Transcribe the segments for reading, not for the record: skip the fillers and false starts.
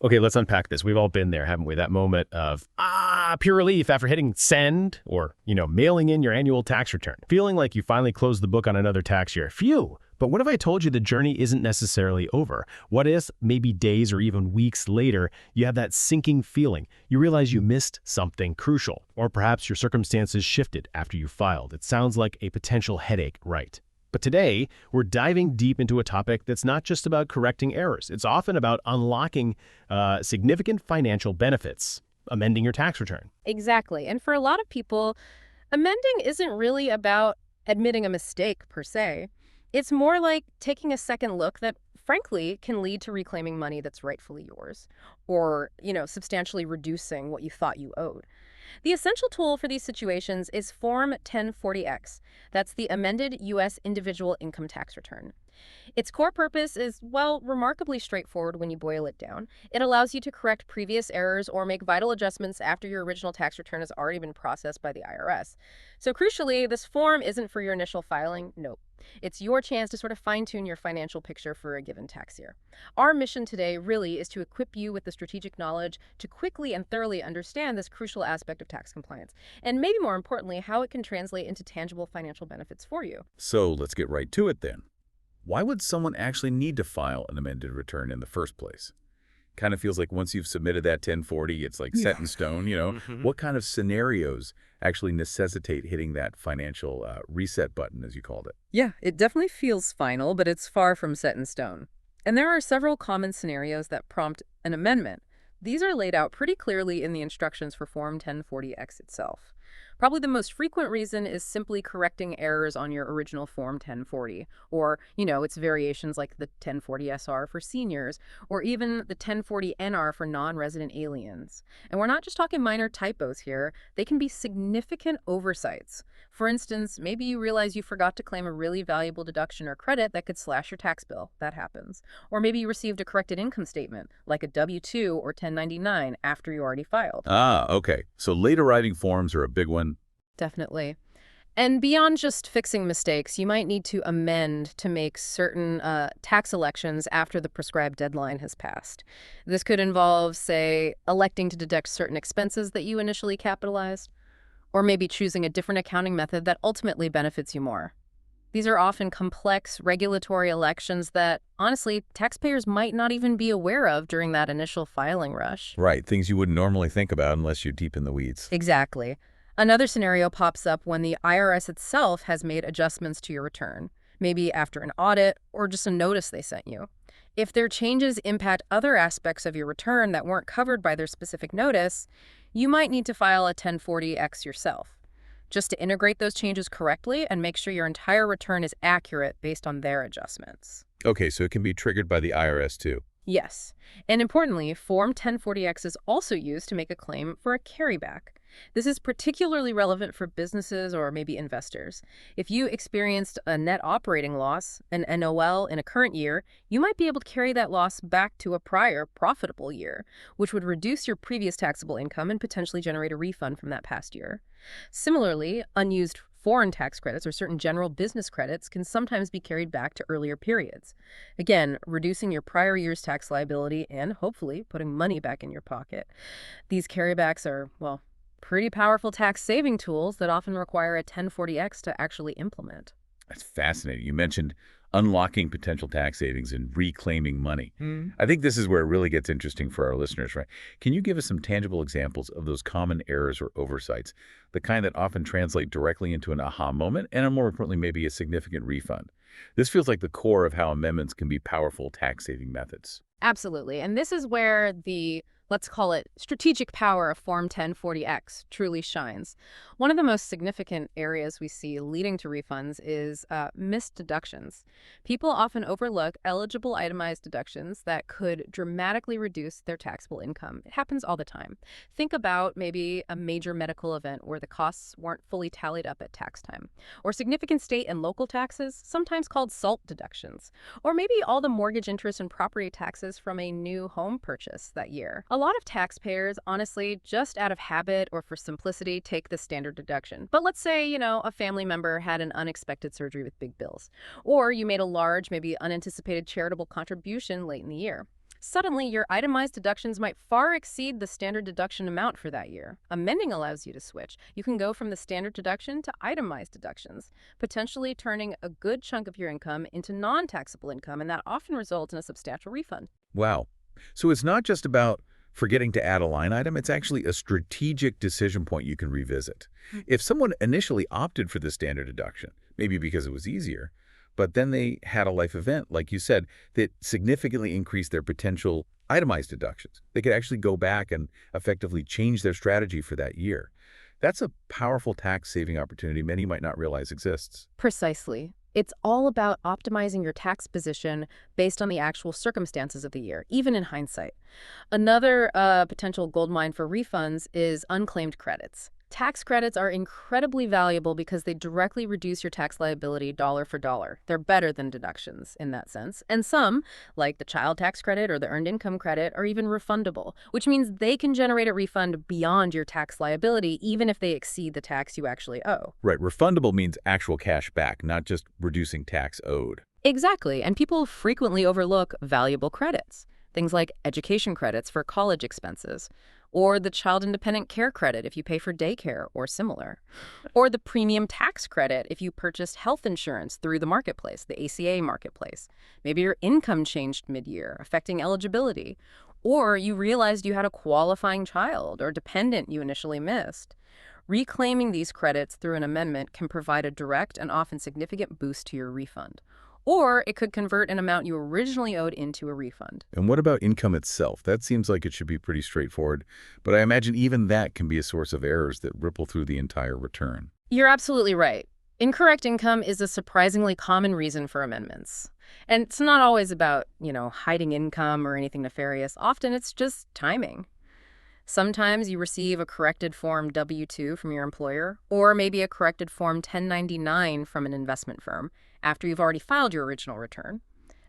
Okay, let's unpack this. We've all been there, haven't we? That moment of, pure relief after hitting send or, mailing in your annual tax return. Feeling like you finally closed the book on another tax year. Phew! But what if I told you the journey isn't necessarily over? What if, maybe days or even weeks later, you have that sinking feeling? You realize you missed something crucial, or perhaps your circumstances shifted after you filed. It sounds like a potential headache, right? But today, we're diving deep into a topic that's not just about correcting errors. It's often about unlocking significant financial benefits, amending your tax return. Exactly. And for a lot of people, amending isn't really about admitting a mistake per se. It's more like taking a second look that, frankly, can lead to reclaiming money that's rightfully yours or, substantially reducing what you thought you owed. The essential tool for these situations is Form 1040X. That's the amended U.S. individual income tax return. Its core purpose is, well, remarkably straightforward when you boil it down. It allows you to correct previous errors or make vital adjustments after your original tax return has already been processed by the IRS. So crucially, this form isn't for your initial filing. Nope. It's your chance to sort of fine-tune your financial picture for a given tax year. Our mission today really is to equip you with the strategic knowledge to quickly and thoroughly understand this crucial aspect of tax compliance, and maybe more importantly, how it can translate into tangible financial benefits for you. So let's get right to it then. Why would someone actually need to file an amended return in the first place? Kind of feels like once you've submitted that 1040, it's like set in stone. What kind of scenarios actually necessitate hitting that financial reset button, as you called it? Yeah, it definitely feels final, but it's far from set in stone. And there are several common scenarios that prompt an amendment. These are laid out pretty clearly in the instructions for Form 1040X itself. Probably the most frequent reason is simply correcting errors on your original Form 1040, or, its variations like the 1040SR for seniors, or even the 1040NR for non-resident aliens. And we're not just talking minor typos here. They can be significant oversights. For instance, maybe you realize you forgot to claim a really valuable deduction or credit that could slash your tax bill. That happens. Or maybe you received a corrected income statement, like a W-2 or 1099, after you already filed. Ah, okay. So late arriving forms are a big one. Definitely. And beyond just fixing mistakes, you might need to amend to make certain tax elections after the prescribed deadline has passed. This could involve, say, electing to deduct certain expenses that you initially capitalized, or maybe choosing a different accounting method that ultimately benefits you more. These are often complex regulatory elections that, honestly, taxpayers might not even be aware of during that initial filing rush. Right, things you wouldn't normally think about unless you're deep in the weeds. Exactly. Another scenario pops up when the IRS itself has made adjustments to your return, maybe after an audit or just a notice they sent you. If their changes impact other aspects of your return that weren't covered by their specific notice, you might need to file a 1040X yourself, just to integrate those changes correctly and make sure your entire return is accurate based on their adjustments. Okay, so it can be triggered by the IRS too. Yes. And importantly, Form 1040X is also used to make a claim for a carryback. This is particularly relevant for businesses or maybe investors. If you experienced a net operating loss, an NOL, in a current year, you might be able to carry that loss back to a prior profitable year, which would reduce your previous taxable income and potentially generate a refund from that past year. Similarly, unused foreign tax credits or certain general business credits can sometimes be carried back to earlier periods. Again, reducing your prior year's tax liability and hopefully putting money back in your pocket. These carrybacks are, well, pretty powerful tax-saving tools that often require a 1040X to actually implement. That's fascinating. You mentioned unlocking potential tax savings and reclaiming money. I think this is where it really gets interesting for our listeners, right? Can you give us some tangible examples of those common errors or oversights, the kind that often translate directly into an aha moment and, more importantly, maybe a significant refund? This feels like the core of how amendments can be powerful tax-saving methods. Absolutely. And this is where the, let's call it, strategic power of Form 1040X truly shines. One of the most significant areas we see leading to refunds is missed deductions. People often overlook eligible itemized deductions that could dramatically reduce their taxable income. It happens all the time. Think about maybe a major medical event where the costs weren't fully tallied up at tax time, or significant state and local taxes, sometimes called SALT deductions, or maybe all the mortgage interest and property taxes from a new home purchase that year. A lot of taxpayers, honestly, just out of habit or for simplicity, take the standard deduction. But let's say, a family member had an unexpected surgery with big bills, or you made a large, maybe unanticipated charitable contribution late in the year. Suddenly, your itemized deductions might far exceed the standard deduction amount for that year. Amending allows you to switch. You can go from the standard deduction to itemized deductions, potentially turning a good chunk of your income into non-taxable income, and that often results in a substantial refund. Wow. So it's not just about forgetting to add a line item, it's actually a strategic decision point you can revisit. If someone initially opted for the standard deduction, maybe because it was easier, but then they had a life event, like you said, that significantly increased their potential itemized deductions, they could actually go back and effectively change their strategy for that year. That's a powerful tax-saving opportunity many might not realize exists. Precisely. It's all about optimizing your tax position based on the actual circumstances of the year, even in hindsight. Another potential goldmine for refunds is unclaimed credits. Tax credits are incredibly valuable because they directly reduce your tax liability dollar for dollar. They're better than deductions in that sense. And some, like the child tax credit or the earned income credit, are even refundable, which means they can generate a refund beyond your tax liability, even if they exceed the tax you actually owe. Right, refundable means actual cash back, not just reducing tax owed. Exactly, and people frequently overlook valuable credits. Things like education credits for college expenses, or the child independent care credit if you pay for daycare or similar, or the premium tax credit if you purchased health insurance through the marketplace, the ACA marketplace. Maybe your income changed mid-year, affecting eligibility, or you realized you had a qualifying child or dependent you initially missed. Reclaiming these credits through an amendment can provide a direct and often significant boost to your refund. Or it could convert an amount you originally owed into a refund. And what about income itself? That seems like it should be pretty straightforward, but I imagine even that can be a source of errors that ripple through the entire return. You're absolutely right. Incorrect income is a surprisingly common reason for amendments. And it's not always about, hiding income or anything nefarious. Often it's just timing. Sometimes you receive a corrected Form W-2 from your employer, or maybe a corrected Form 1099 from an investment firm after you've already filed your original return.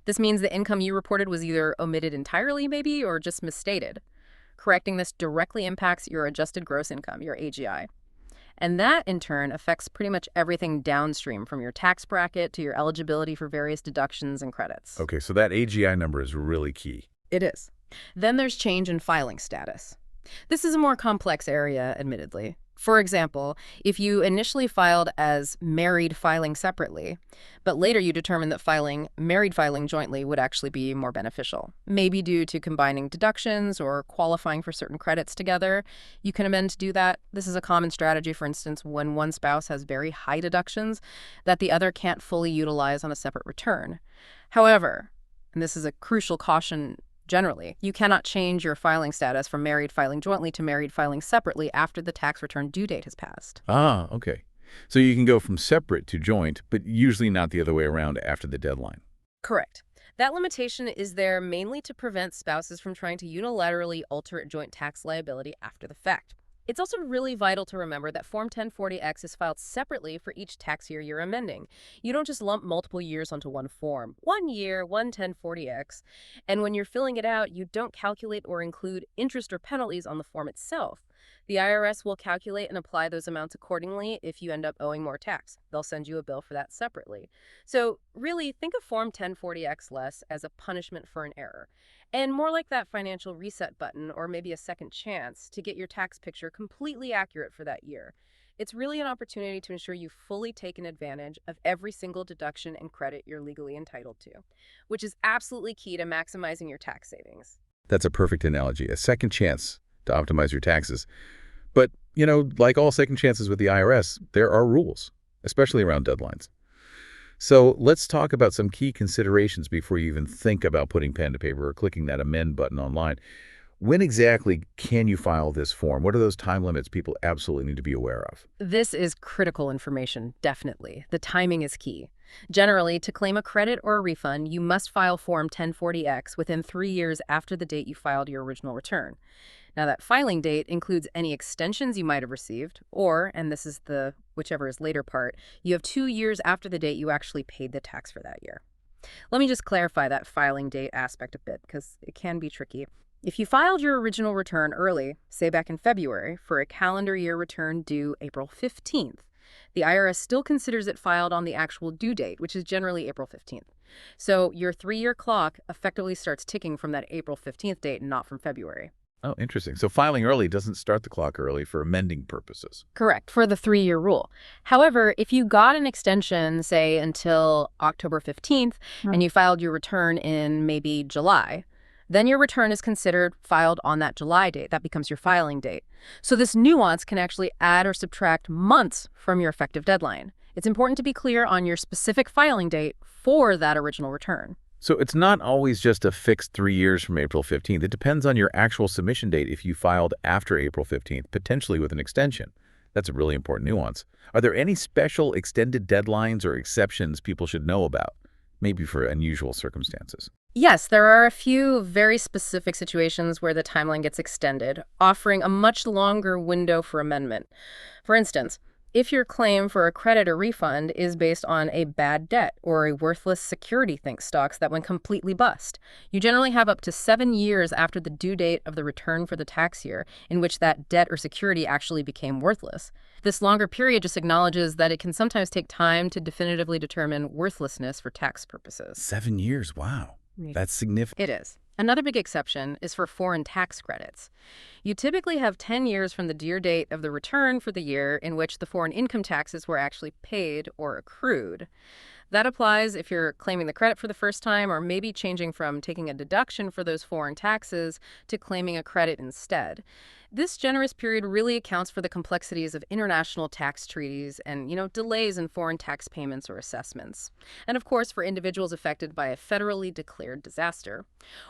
This means the income you reported was either omitted entirely, maybe, or just misstated. Correcting this directly impacts your adjusted gross income, your AGI. And that, in turn, affects pretty much everything downstream, from your tax bracket to your eligibility for various deductions and credits. Okay, so that AGI number is really key. It is. Then there's change in filing status. This is a more complex area, admittedly. For example, if you initially filed as married filing separately, but later you determined that married filing jointly would actually be more beneficial, maybe due to combining deductions or qualifying for certain credits together, you can amend to do that. This is a common strategy, for instance, when one spouse has very high deductions that the other can't fully utilize on a separate return. However, and this is a crucial caution generally, you cannot change your filing status from married filing jointly to married filing separately after the tax return due date has passed. Ah, okay. So you can go from separate to joint, but usually not the other way around after the deadline. Correct. That limitation is there mainly to prevent spouses from trying to unilaterally alter a joint tax liability after the fact. It's also really vital to remember that Form 1040X is filed separately for each tax year you're amending. You don't just lump multiple years onto one form. 1 year, one 1040X. And when you're filling it out, you don't calculate or include interest or penalties on the form itself. The IRS will calculate and apply those amounts accordingly if you end up owing more tax. They'll send you a bill for that separately. So really, think of Form 1040X less as a punishment for an error, and more like that financial reset button or maybe a second chance to get your tax picture completely accurate for that year. It's really an opportunity to ensure you've fully taken advantage of every single deduction and credit you're legally entitled to, which is absolutely key to maximizing your tax savings. That's a perfect analogy, a second chance to optimize your taxes. But, like all second chances with the IRS, there are rules, especially around deadlines. So let's talk about some key considerations before you even think about putting pen to paper or clicking that amend button online. When exactly can you file this form? What are those time limits people absolutely need to be aware of? This is critical information, definitely. The timing is key. Generally, to claim a credit or a refund, you must file Form 1040X within 3 years after the date you filed your original return. Now, that filing date includes any extensions you might have received, or, and this is the whichever is later part, you have 2 years after the date you actually paid the tax for that year. Let me just clarify that filing date aspect a bit, because it can be tricky. If you filed your original return early, say back in February, for a calendar year return due April 15th, the IRS still considers it filed on the actual due date, which is generally April 15th. So your 3-year clock effectively starts ticking from that April 15th date, not from February. Oh, interesting. So filing early doesn't start the clock early for amending purposes. Correct, for the 3-year rule. However, if you got an extension, say, until October 15th, and you filed your return in maybe July, then your return is considered filed on that July date. That becomes your filing date. So this nuance can actually add or subtract months from your effective deadline. It's important to be clear on your specific filing date for that original return. So it's not always just a fixed 3 years from April 15th. It depends on your actual submission date if you filed after April 15th, potentially with an extension. That's a really important nuance. Are there any special extended deadlines or exceptions people should know about, maybe for unusual circumstances? Yes, there are a few very specific situations where the timeline gets extended, offering a much longer window for amendment. For instance, if your claim for a credit or refund is based on a bad debt or a worthless security think stocks that went completely bust, you generally have up to 7 years after the due date of the return for the tax year in which that debt or security actually became worthless. This longer period just acknowledges that it can sometimes take time to definitively determine worthlessness for tax purposes. 7 years, wow. That's significant. It is. Another big exception is for foreign tax credits. You typically have 10 years from the due date of the return for the year in which the foreign income taxes were actually paid or accrued. That applies if you're claiming the credit for the first time or maybe changing from taking a deduction for those foreign taxes to claiming a credit instead. This generous period really accounts for the complexities of international tax treaties and, delays in foreign tax payments or assessments. And of course, for individuals affected by a federally declared disaster.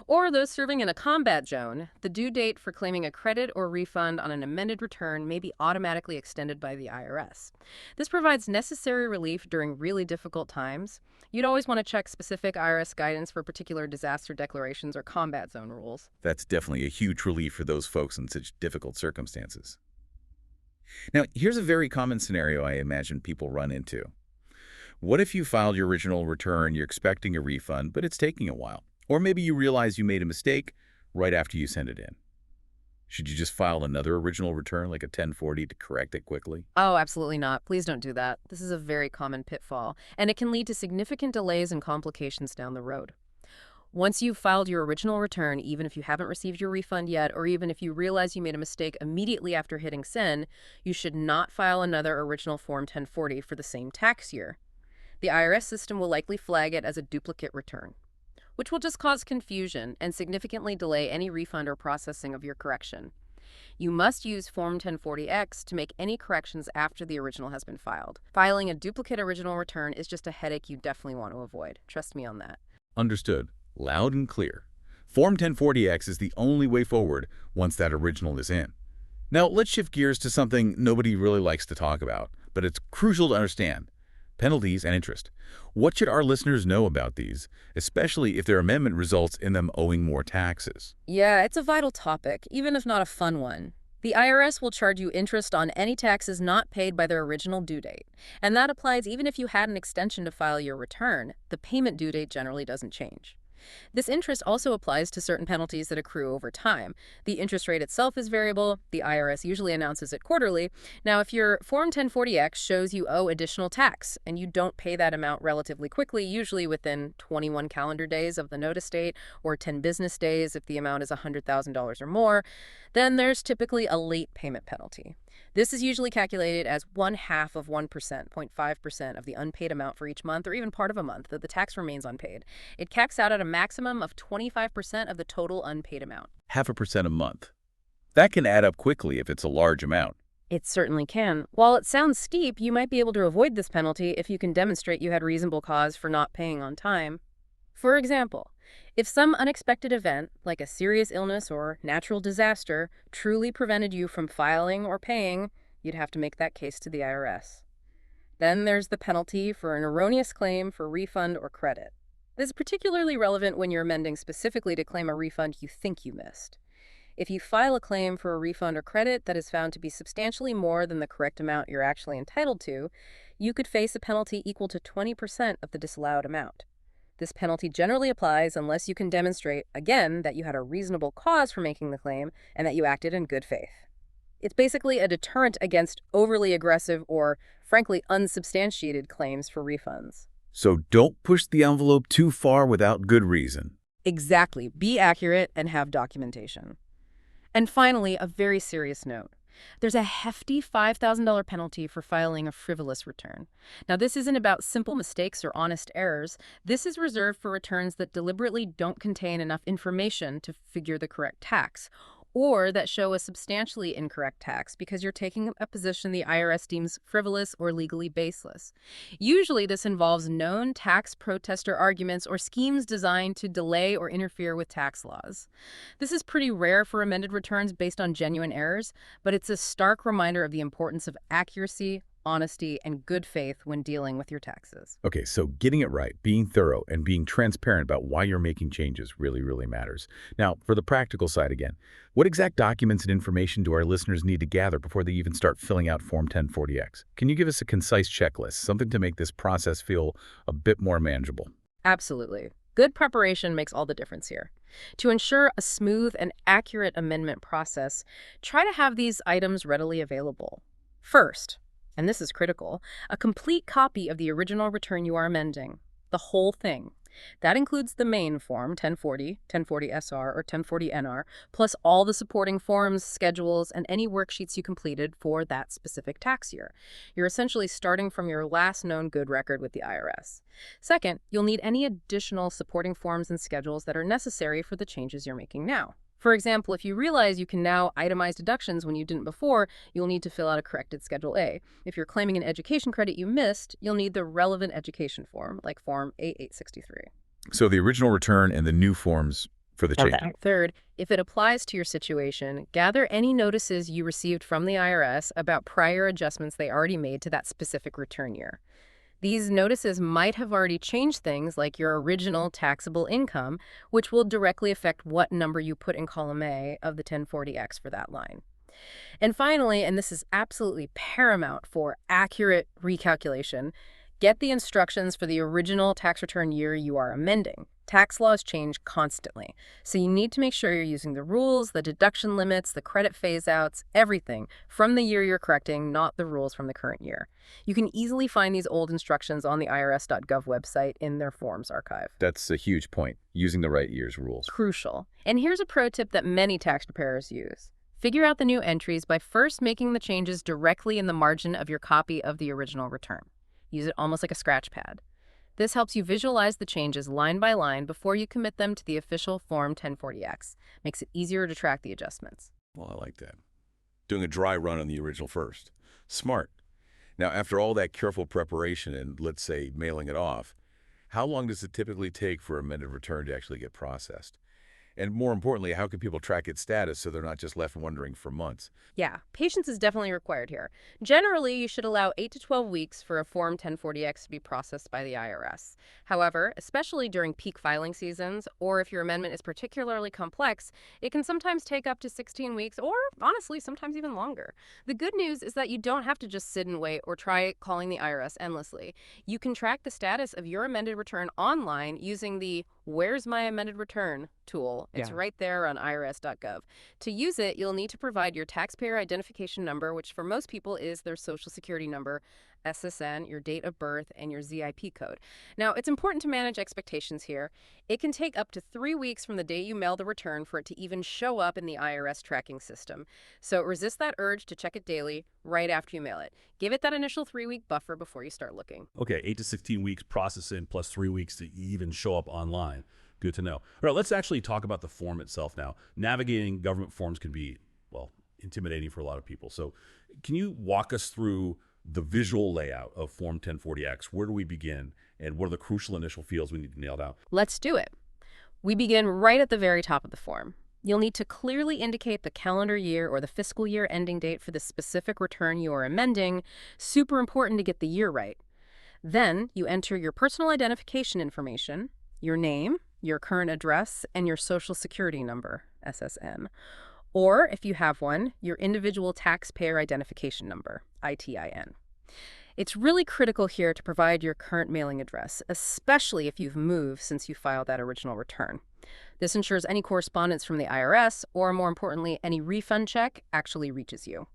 Or those serving in a combat zone, the due date for claiming a credit or refund on an amended return may be automatically extended by the IRS. This provides necessary relief during really difficult times. You'd always want to check specific IRS guidance for particular disaster declarations or combat zone rules. That's definitely a huge relief for those folks in such difficult circumstances. Now, here's a very common scenario I imagine people run into. What if you filed your original return, you're expecting a refund, but it's taking a while? Or maybe you realize you made a mistake right after you sent it in. Should you just file another original return, like a 1040, to correct it quickly? Oh, absolutely not. Please don't do that. This is a very common pitfall, and it can lead to significant delays and complications down the road. Once you've filed your original return, even if you haven't received your refund yet, or even if you realize you made a mistake immediately after hitting send, you should not file another original Form 1040 for the same tax year. The IRS system will likely flag it as a duplicate return, which will just cause confusion and significantly delay any refund or processing of your correction. You must use Form 1040X to make any corrections after the original has been filed. Filing a duplicate original return is just a headache you definitely want to avoid. Trust me on that. Understood. Loud and clear. Form 1040X is the only way forward once that original is in. Now, let's shift gears to something nobody really likes to talk about, but it's crucial to understand: penalties and interest. What should our listeners know about these, especially if their amendment results in them owing more taxes? Yeah, it's a vital topic, even if not a fun one. The IRS will charge you interest on any taxes not paid by their original due date. And that applies even if you had an extension to file your return. The payment due date generally doesn't change. This interest also applies to certain penalties that accrue over time. The interest rate itself is variable. The IRS usually announces it quarterly. Now, if your Form 1040X shows you owe additional tax and you don't pay that amount relatively quickly, usually within 21 calendar days of the notice date or 10 business days if the amount is $100,000 or more, then there's typically a late payment penalty. This is usually calculated as 1/2 of 1%, 0.5% of the unpaid amount for each month or even part of a month that the tax remains unpaid. It caps out at a maximum of 25% of the total unpaid amount. 0.5% a month. That can add up quickly if it's a large amount. It certainly can. While it sounds steep, you might be able to avoid this penalty if you can demonstrate you had reasonable cause for not paying on time. For example, if some unexpected event, like a serious illness or natural disaster, truly prevented you from filing or paying, you'd have to make that case to the IRS. Then there's the penalty for an erroneous claim for refund or credit. This is particularly relevant when you're amending specifically to claim a refund you think you missed. If you file a claim for a refund or credit that is found to be substantially more than the correct amount you're actually entitled to, you could face a penalty equal to 20% of the disallowed amount. This penalty generally applies unless you can demonstrate, again, that you had a reasonable cause for making the claim and that you acted in good faith. It's basically a deterrent against overly aggressive or, frankly, unsubstantiated claims for refunds. So don't push the envelope too far without good reason. Exactly. Be accurate and have documentation. And finally, a very serious note. There's a hefty $5,000 penalty for filing a frivolous return. Now, this isn't about simple mistakes or honest errors. This is reserved for returns that deliberately don't contain enough information to figure the correct tax, or that show a substantially incorrect tax because you're taking a position the IRS deems frivolous or legally baseless. Usually, this involves known tax protester arguments or schemes designed to delay or interfere with tax laws. This is pretty rare for amended returns based on genuine errors, but it's a stark reminder of the importance of accuracy, honesty, and good faith when dealing with your taxes. Okay, so getting it right, being thorough, and being transparent about why you're making changes really, really matters. Now, for the practical side again, what exact documents and information do our listeners need to gather before they even start filling out Form 1040X? Can you give us a concise checklist, something to make this process feel a bit more manageable? Absolutely. Good preparation makes all the difference here. To ensure a smooth and accurate amendment process, try to have these items readily available. First, and this is critical, a complete copy of the original return you are amending, the whole thing. That includes the main form, 1040, 1040-SR, or 1040-NR, plus all the supporting forms, schedules, and any worksheets you completed for that specific tax year. You're essentially starting from your last known good record with the IRS. Second, you'll need any additional supporting forms and schedules that are necessary for the changes you're making now. For example, if you realize you can now itemize deductions when you didn't before, you'll need to fill out a corrected Schedule A. If you're claiming an education credit you missed, you'll need the relevant education form, like Form A863. So the original return and the new forms for the change. Okay. Third, if it applies to your situation, gather any notices you received from the IRS about prior adjustments they already made to that specific return year. These notices might have already changed things like your original taxable income, which will directly affect what number you put in column A of the 1040X for that line. And finally, and this is absolutely paramount for accurate recalculation, get the instructions for the original tax return year you are amending. Tax laws change constantly, so you need to make sure you're using the rules, the deduction limits, the credit phase-outs, everything from the year you're correcting, not the rules from the current year. You can easily find these old instructions on the irs.gov website in their forms archive. That's a huge point, using the right year's rules. Crucial. And here's a pro tip that many tax preparers use. Figure out the new entries by first making the changes directly in the margin of your copy of the original return. Use it almost like a scratch pad. This helps you visualize the changes line by line before you commit them to the official Form 1040X. Makes it easier to track the adjustments. Well, I like that. Doing a dry run on the original first. Smart. Now, after all that careful preparation and, let's say, mailing it off, how long does it typically take for amended return to actually get processed? And more importantly, how can people track its status so they're not just left wondering for months? Yeah, patience is definitely required here. Generally, you should allow 8 to 12 weeks for a Form 1040X to be processed by the IRS. However, especially during peak filing seasons, or if your amendment is particularly complex, it can sometimes take up to 16 weeks, or honestly, sometimes even longer. The good news is that you don't have to just sit and wait or try calling the IRS endlessly. You can track the status of your amended return online using the Where's My Amended Return tool. It's right there on irs.gov. To use it, you'll need to provide your taxpayer identification number, which for most people is their social security number, SSN, your date of birth, and your ZIP code. Now, it's important to manage expectations here. It can take up to 3 weeks from the day you mail the return for it to even show up in the IRS tracking system. So resist that urge to check it daily right after you mail it. Give it that initial 3-week buffer before you start looking. Okay, 8 to 16 weeks processing plus 3 weeks to even show up online. Good to know. All right, let's actually talk about the form itself now. Navigating government forms can be, well, intimidating for a lot of people. So can you walk us through the visual layout of Form 1040X? Where do we begin? And what are the crucial initial fields we need to nail down? Let's do it. We begin right at the very top of the form. You'll need to clearly indicate the calendar year or the fiscal year ending date for the specific return you are amending. Super important to get the year right. Then you enter your personal identification information, your name, your current address, and your social security number, SSN. Or, if you have one, your individual taxpayer identification number, ITIN. It's really critical here to provide your current mailing address, especially if you've moved since you filed that original return. This ensures any correspondence from the IRS, or more importantly, any refund check, actually reaches you.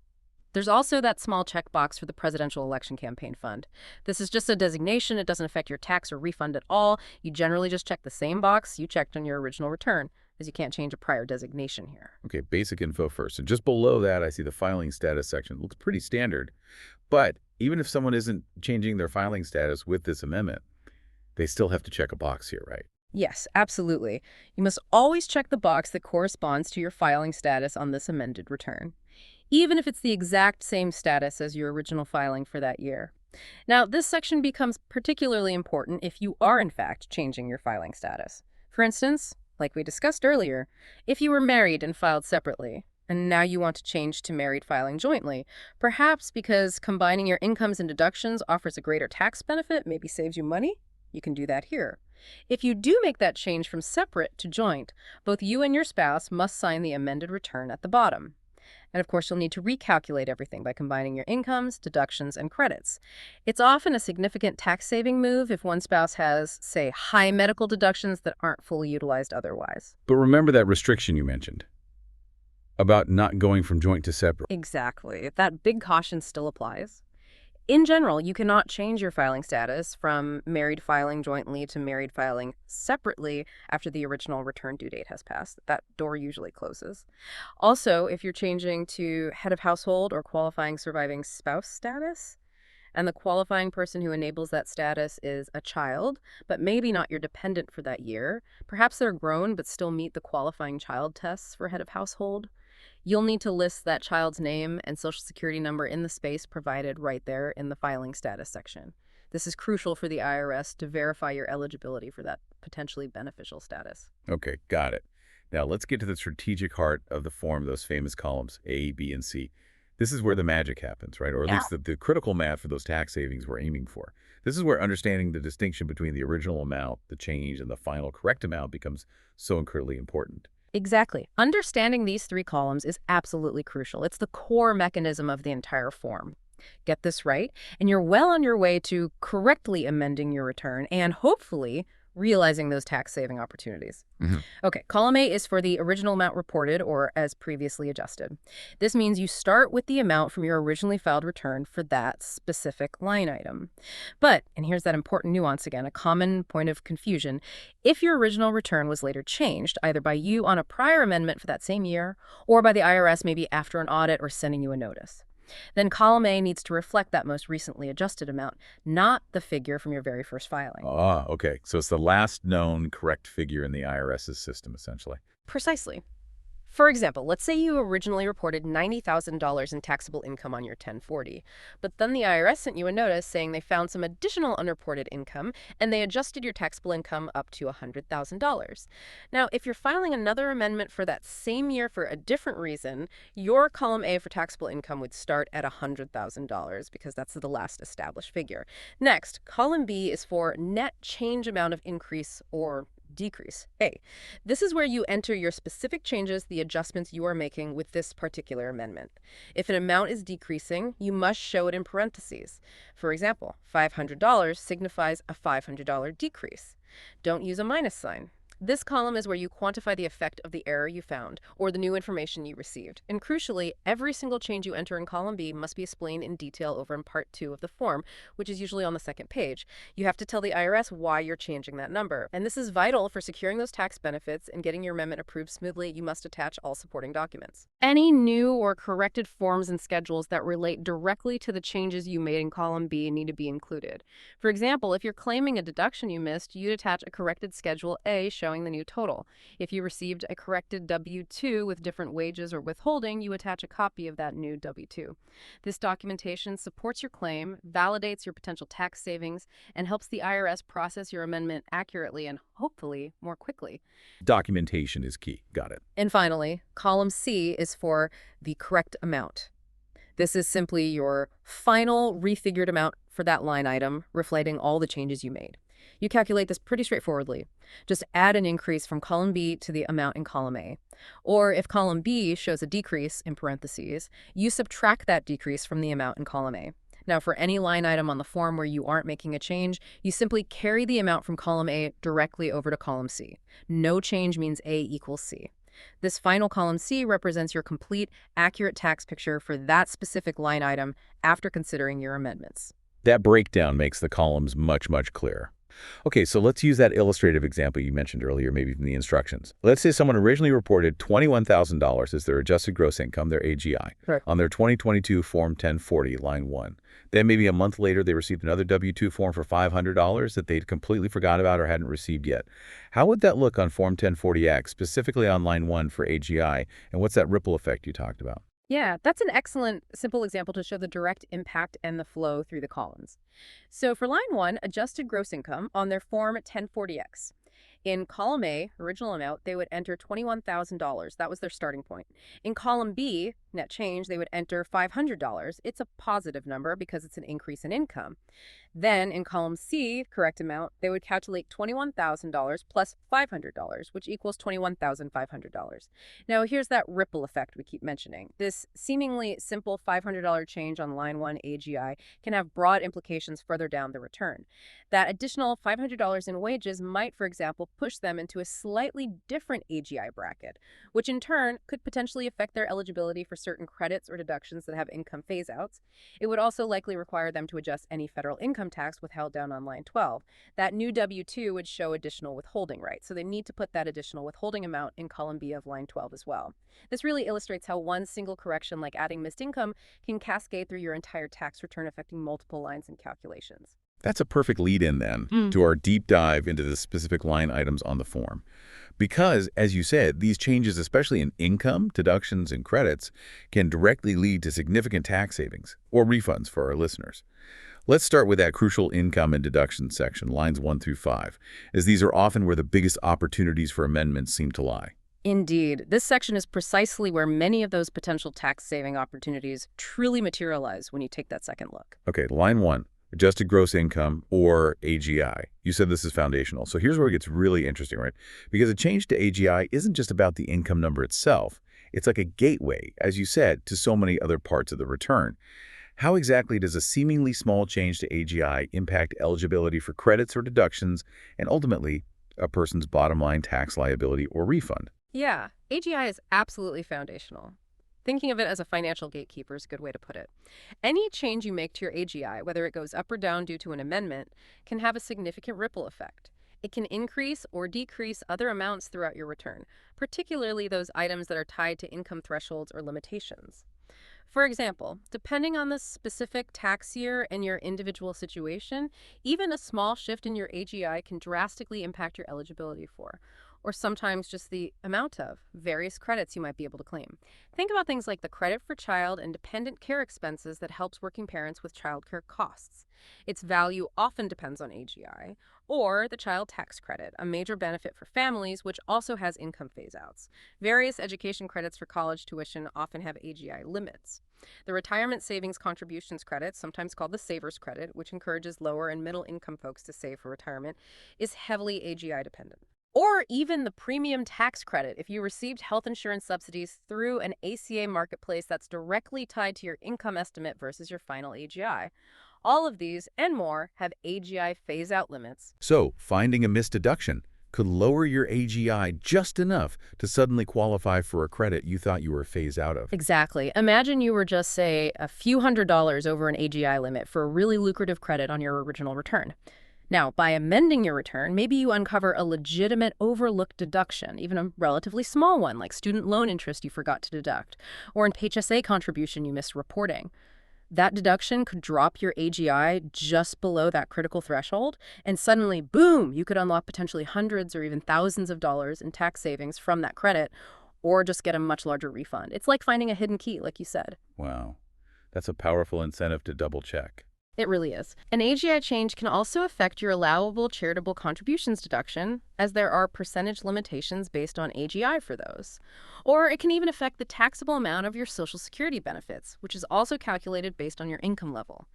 There's also that small checkbox for the presidential election campaign fund. This is just a designation. It doesn't affect your tax or refund at all. You generally just check the same box you checked on your original return, as you can't change a prior designation here. Okay, basic info first. And just below that, I see the filing status section. It looks pretty standard. But even if someone isn't changing their filing status with this amendment, they still have to check a box here, right? Yes, absolutely. You must always check the box that corresponds to your filing status on this amended return, even if it's the exact same status as your original filing for that year. Now, this section becomes particularly important if you are, in fact, changing your filing status. For instance, like we discussed earlier, if you were married and filed separately, and now you want to change to married filing jointly, perhaps because combining your incomes and deductions offers a greater tax benefit, maybe saves you money, you can do that here. If you do make that change from separate to joint, both you and your spouse must sign the amended return at the bottom. And of course, you'll need to recalculate everything by combining your incomes, deductions, and credits. It's often a significant tax-saving move if one spouse has, say, high medical deductions that aren't fully utilized otherwise. But remember that restriction you mentioned about not going from joint to separate. Exactly. That big caution still applies. In general, you cannot change your filing status from married filing jointly to married filing separately after the original return due date has passed. That door usually closes. Also, if you're changing to head of household or qualifying surviving spouse status, and the qualifying person who enables that status is a child, but maybe not your dependent for that year, perhaps they're grown but still meet the qualifying child tests for head of household, you'll need to list that child's name and social security number in the space provided right there in the filing status section. This is crucial for the IRS to verify your eligibility for that potentially beneficial status. Okay, got it. Now let's get to the strategic heart of the form, those famous columns, A, B, and C. This is where the magic happens, right? Or at least the critical math for those tax savings we're aiming for. This is where understanding the distinction between the original amount, the change, and the final correct amount becomes so incredibly important. Exactly. Understanding these three columns is absolutely crucial. It's the core mechanism of the entire form. Get this right, and you're well on your way to correctly amending your return and hopefully realizing those tax-saving opportunities. Okay, column A is for the original amount reported or as previously adjusted. This means you start with the amount from your originally filed return for that specific line item. But, and here's that important nuance again, a common point of confusion, if your original return was later changed, either by you on a prior amendment for that same year or by the IRS maybe after an audit or sending you a notice, then column A needs to reflect that most recently adjusted amount, not the figure from your very first filing. Ah, okay. So it's the last known correct figure in the IRS's system, essentially. Precisely. For example, let's say you originally reported $90,000 in taxable income on your 1040, but then the IRS sent you a notice saying they found some additional unreported income and they adjusted your taxable income up to $100,000. Now, if you're filing another amendment for that same year for a different reason, your column A for taxable income would start at $100,000 because that's the last established figure. Next, column B is for net change amount of increase or decrease. A. This is where you enter your specific changes, the adjustments you are making with this particular amendment. If an amount is decreasing, you must show it in parentheses. For example, $500 signifies a $500 decrease. Don't use a minus sign. This column is where you quantify the effect of the error you found or the new information you received. And crucially, every single change you enter in column B must be explained in detail over in part 2 of the form, which is usually on the second page. You have to tell the IRS why you're changing that number. And this is vital for securing those tax benefits and getting your amendment approved smoothly. You must attach all supporting documents. Any new or corrected forms and schedules that relate directly to the changes you made in column B need to be included. For example, if you're claiming a deduction you missed, you'd attach a corrected Schedule A showing the new total. If you received a corrected W-2 with different wages or withholding, you attach a copy of that new W-2. This documentation supports your claim, validates your potential tax savings, and helps the IRS process your amendment accurately and hopefully more quickly. Documentation is key. Got it. And finally, column C is for the correct amount. This is simply your final refigured amount for that line item, reflecting all the changes you made. You calculate this pretty straightforwardly. Just add an increase from column B to the amount in column A. Or if column B shows a decrease in parentheses, you subtract that decrease from the amount in column A. Now, for any line item on the form where you aren't making a change, you simply carry the amount from column A directly over to column C. No change means A equals C. This final column C represents your complete, accurate tax picture for that specific line item after considering your amendments. That breakdown makes the columns much, much clearer. Okay, so let's use that illustrative example you mentioned earlier, maybe from the instructions. Let's say someone originally reported $21,000 as their adjusted gross income, their AGI, Correct. on their 2022 Form 1040, line 1. Then maybe a month later, they received another W-2 form for $500 that they'd completely forgot about or hadn't received yet. How would that look on Form 1040X, specifically on line 1 for AGI, and what's that ripple effect you talked about? Yeah, that's an excellent, simple example to show the direct impact and the flow through the columns. So for line 1, adjusted gross income on their Form 1040X. In column A, original amount, they would enter $21,000. That was their starting point. In column B, net change, they would enter $500. It's a positive number because it's an increase in income. Then in column C, correct amount, they would calculate $21,000 plus $500, which equals $21,500. Now here's that ripple effect we keep mentioning. This seemingly simple $500 change on line 1 AGI can have broad implications further down the return. That additional $500 in wages might, for example, push them into a slightly different AGI bracket, which in turn could potentially affect their eligibility for certain credits or deductions that have income phase-outs. It would also likely require them to adjust any federal income tax withheld down on line 12. That new W-2 would show additional withholding rights, so they need to put that additional withholding amount in column B of line 12 as well. This really illustrates how one single correction, like adding missed income, can cascade through your entire tax return, affecting multiple lines and calculations. That's a perfect lead-in, then, to our deep dive into the specific line items on the form. Because, as you said, these changes, especially in income, deductions, and credits, can directly lead to significant tax savings or refunds for our listeners. Let's start with that crucial income and deductions section, lines 1 through 5, as these are often where the biggest opportunities for amendments seem to lie. Indeed. This section is precisely where many of those potential tax-saving opportunities truly materialize when you take that second look. Okay, line 1. Adjusted gross income, or AGI. You said this is foundational. So here's where it gets really interesting, right? Because a change to AGI isn't just about the income number itself. It's like a gateway, as you said, to so many other parts of the return. How exactly does a seemingly small change to AGI impact eligibility for credits or deductions, and ultimately, a person's bottom line tax liability or refund? Yeah, AGI is absolutely foundational. Thinking of it as a financial gatekeeper is a good way to put it. Any change you make to your AGI, whether it goes up or down due to an amendment, can have a significant ripple effect. It can increase or decrease other amounts throughout your return, particularly those items that are tied to income thresholds or limitations. For example, depending on the specific tax year and your individual situation, even a small shift in your AGI can drastically impact your eligibility for, or sometimes just the amount of, various credits you might be able to claim. Think about things like the credit for child and dependent care expenses that helps working parents with childcare costs. Its value often depends on AGI, or the child tax credit, a major benefit for families which also has income phase-outs. Various education credits for college tuition often have AGI limits. The retirement savings contributions credit, sometimes called the Savers Credit, which encourages lower and middle income folks to save for retirement, is heavily AGI dependent. Or even the premium tax credit if you received health insurance subsidies through an ACA marketplace that's directly tied to your income estimate versus your final AGI. All of these and more have AGI phase-out limits. So, finding a missed deduction could lower your AGI just enough to suddenly qualify for a credit you thought you were phased out of. Exactly. Imagine you were just, say, a few $100s over an AGI limit for a really lucrative credit on your original return. Now, by amending your return, maybe you uncover a legitimate overlooked deduction, even a relatively small one like student loan interest you forgot to deduct, or an HSA contribution you missed reporting. That deduction could drop your AGI just below that critical threshold, and suddenly, boom, you could unlock potentially hundreds or even thousands of dollars in tax savings from that credit, or just get a much larger refund. It's like finding a hidden key, like you said. Wow. That's a powerful incentive to double-check. It really is. An AGI change can also affect your allowable charitable contributions deduction, as there are percentage limitations based on AGI for those. Or it can even affect the taxable amount of your Social Security benefits, which is also calculated based on your income level.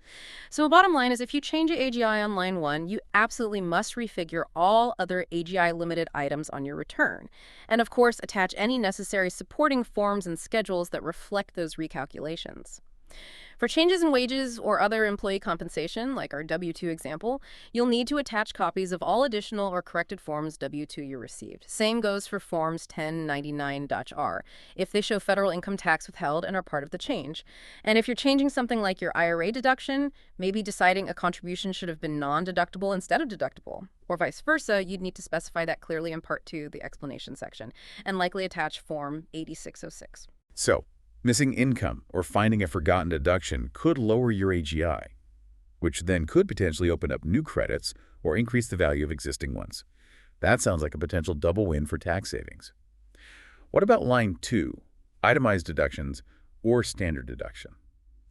So the bottom line is if you change your AGI on line 1, you absolutely must refigure all other AGI-limited items on your return. And of course, attach any necessary supporting forms and schedules that reflect those recalculations. For changes in wages or other employee compensation, like our W-2 example, you'll need to attach copies of all additional or corrected forms W-2 you received. Same goes for Forms 1099-R, if they show federal income tax withheld and are part of the change. And if you're changing something like your IRA deduction, maybe deciding a contribution should have been non-deductible instead of deductible, or vice versa, you'd need to specify that clearly in Part 2, the explanation section, and likely attach Form 8606. So, missing income or finding a forgotten deduction could lower your AGI, which then could potentially open up new credits or increase the value of existing ones. That sounds like a potential double win for tax savings. What about line 2, itemized deductions or standard deduction?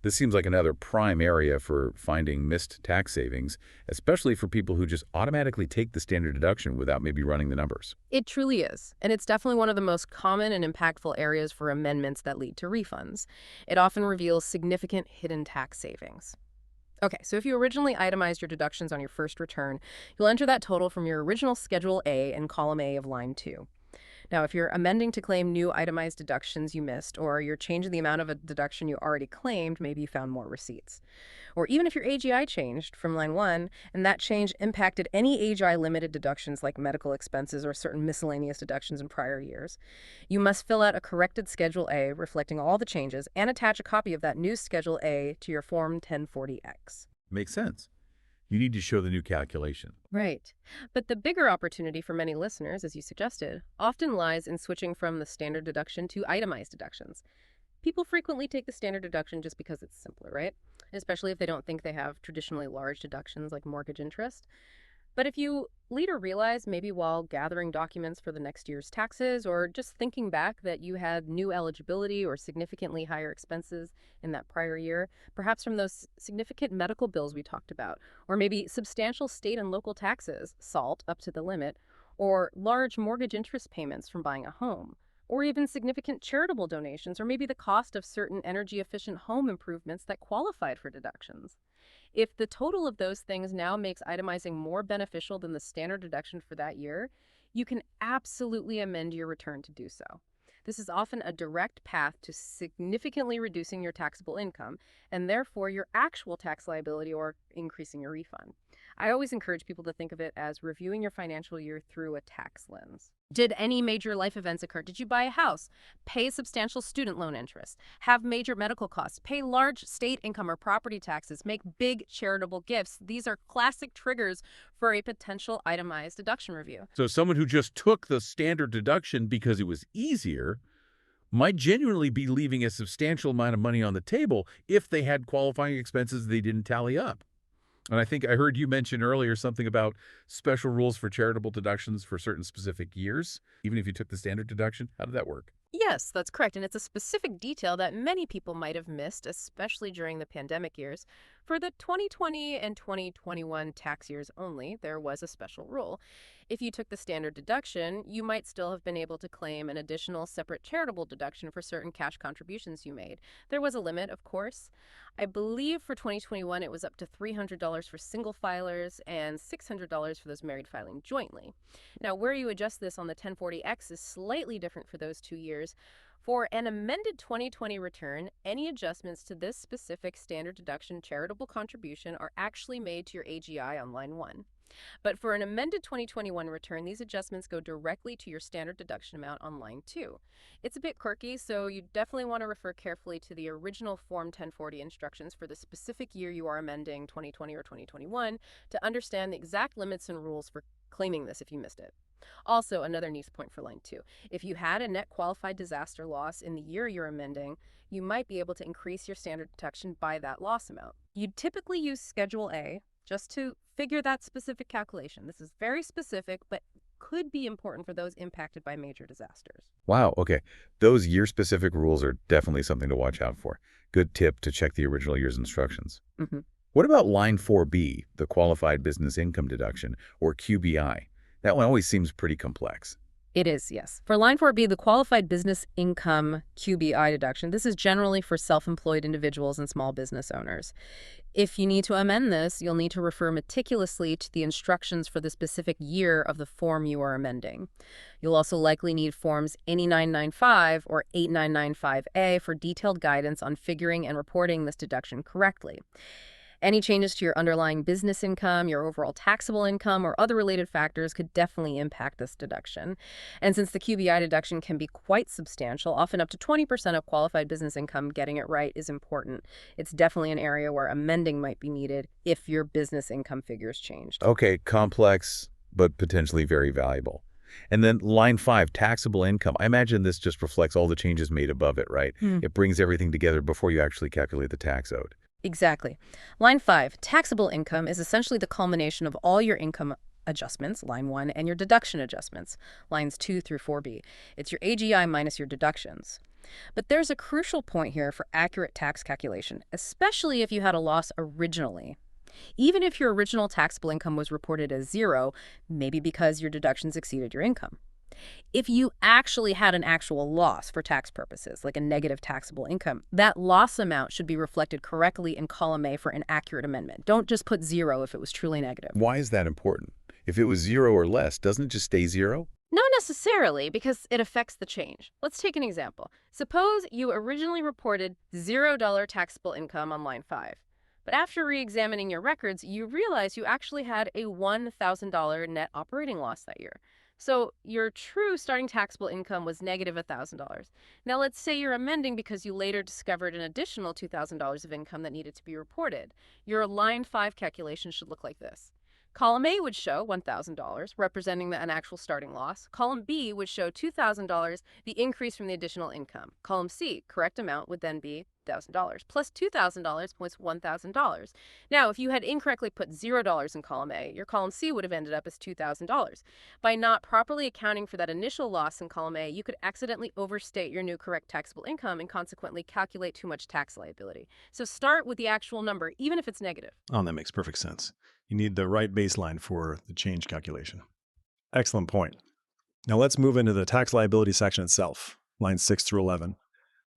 This seems like another prime area for finding missed tax savings, especially for people who just automatically take the standard deduction without maybe running the numbers. It truly is, and it's definitely one of the most common and impactful areas for amendments that lead to refunds. It often reveals significant hidden tax savings. Okay, so if you originally itemized your deductions on your first return, you'll enter that total from your original Schedule A in column A of line 2. Now, if you're amending to claim new itemized deductions you missed, or you're changing the amount of a deduction you already claimed, maybe you found more receipts. Or even if your AGI changed from line 1, and that change impacted any AGI-limited deductions like medical expenses or certain miscellaneous deductions in prior years, you must fill out a corrected Schedule A reflecting all the changes and attach a copy of that new Schedule A to your Form 1040X. Makes sense. You need to show the new calculation. Right. But the bigger opportunity for many listeners, as you suggested, often lies in switching from the standard deduction to itemized deductions. People frequently take the standard deduction just because it's simpler, right? Especially if they don't think they have traditionally large deductions like mortgage interest. But if you later realize, maybe while gathering documents for the next year's taxes or just thinking back that you had new eligibility or significantly higher expenses in that prior year, perhaps from those significant medical bills we talked about, or maybe substantial state and local taxes, SALT up to the limit, or large mortgage interest payments from buying a home, or even significant charitable donations, or maybe the cost of certain energy-efficient home improvements that qualified for deductions. If the total of those things now makes itemizing more beneficial than the standard deduction for that year, you can absolutely amend your return to do so. This is often a direct path to significantly reducing your taxable income, and therefore your actual tax liability or increasing your refund. I always encourage people to think of it as reviewing your financial year through a tax lens. Did any major life events occur? Did you buy a house, pay substantial student loan interest, have major medical costs, pay large state income or property taxes, make big charitable gifts? These are classic triggers for a potential itemized deduction review. So someone who just took the standard deduction because it was easier might genuinely be leaving a substantial amount of money on the table if they had qualifying expenses they didn't tally up. And I think I heard you mention earlier something about special rules for charitable deductions for certain specific years, even if you took the standard deduction. How did that work? Yes, that's correct. And it's a specific detail that many people might have missed, especially during the pandemic years. For the 2020 and 2021 tax years only, there was a special rule. If you took the standard deduction, you might still have been able to claim an additional separate charitable deduction for certain cash contributions you made. There was a limit, of course. I believe for 2021 it was up to $300 for single filers and $600 for those married filing jointly. Now, where you adjust this on the 1040X is slightly different for those 2 years. For an amended 2020 return, any adjustments to this specific standard deduction charitable contribution are actually made to your AGI on line 1. But for an amended 2021 return, these adjustments go directly to your standard deduction amount on line 2. It's a bit quirky, so you definitely want to refer carefully to the original Form 1040 instructions for the specific year you are amending, 2020 or 2021, to understand the exact limits and rules for claiming this if you missed it. Also, another nice point for line 2. If you had a net qualified disaster loss in the year you're amending, you might be able to increase your standard deduction by that loss amount. You'd typically use Schedule A just to figure that specific calculation. This is very specific, but could be important for those impacted by major disasters. Wow, okay. Those year-specific rules are definitely something to watch out for. Good tip to check the original year's instructions. What about line 4B, the Qualified Business Income Deduction, or QBI? That one always seems pretty complex. It is, yes. For line 4B, the qualified business income QBI deduction, this is generally for self-employed individuals and small business owners. If you need to amend this, you'll need to refer meticulously to the instructions for the specific year of the form you are amending. You'll also likely need forms 8995 or 8995A for detailed guidance on figuring and reporting this deduction correctly. Any changes to your underlying business income, your overall taxable income, or other related factors could definitely impact this deduction. And since the QBI deduction can be quite substantial, often up to 20% of qualified business income, getting it right is important. It's definitely an area where amending might be needed if your business income figures changed. Okay, complex, but potentially very valuable. And then line 5, taxable income. I imagine this just reflects all the changes made above it, right? It brings everything together before you actually calculate the tax owed. Exactly. Line 5, taxable income, is essentially the culmination of all your income adjustments, line 1, and your deduction adjustments, lines 2 through 4B. It's your AGI minus your deductions. But there's a crucial point here for accurate tax calculation, especially if you had a loss originally. Even if your original taxable income was reported as 0, maybe because your deductions exceeded your income. If you actually had an actual loss for tax purposes, like a negative taxable income, that loss amount should be reflected correctly in column A for an accurate amendment. Don't just put 0 if it was truly negative. Why is that important? If it was 0 or less, doesn't it just stay 0? Not necessarily, because it affects the change. Let's take an example. Suppose you originally reported $0 taxable income on line 5. But after re-examining your records, you realize you actually had a $1,000 net operating loss that year. So your true starting taxable income was negative $1,000. Now let's say you're amending because you later discovered an additional $2,000 of income that needed to be reported. Your line 5 calculation should look like this. Column A would show $1,000, representing an actual starting loss. Column B would show $2,000, the increase from the additional income. Column C, correct amount, would then be $1,000, plus $2,000 plus $1,000. Now, if you had incorrectly put $0 in column A, your column C would have ended up as $2,000. By not properly accounting for that initial loss in column A, you could accidentally overstate your new correct taxable income and consequently calculate too much tax liability. So start with the actual number, even if it's negative. Oh, that makes perfect sense. You need the right baseline for the change calculation. Excellent point. Now let's move into the tax liability section itself, lines 6 through 11.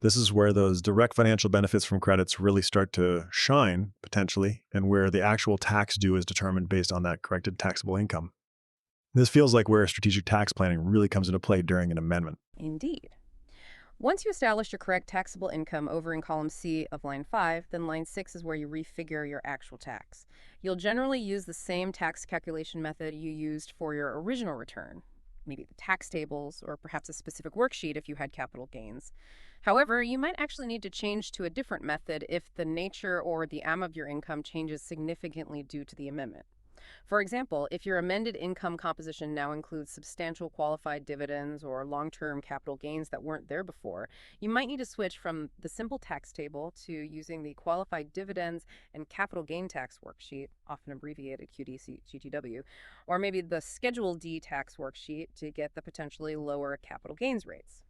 This is where those direct financial benefits from credits really start to shine, potentially, and where the actual tax due is determined based on that corrected taxable income. This feels like where strategic tax planning really comes into play during an amendment. Indeed. Once you establish your correct taxable income over in column C of line 5, then line 6 is where you refigure your actual tax. You'll generally use the same tax calculation method you used for your original return, maybe the tax tables or perhaps a specific worksheet if you had capital gains. However, you might actually need to change to a different method if the nature or the amount of your income changes significantly due to the amendment. For example, if your amended income composition now includes substantial qualified dividends or long-term capital gains that weren't there before, you might need to switch from the simple tax table to using the qualified dividends and capital gain tax worksheet, often abbreviated QDCGTW, or maybe the Schedule D tax worksheet to get the potentially lower capital gains rates.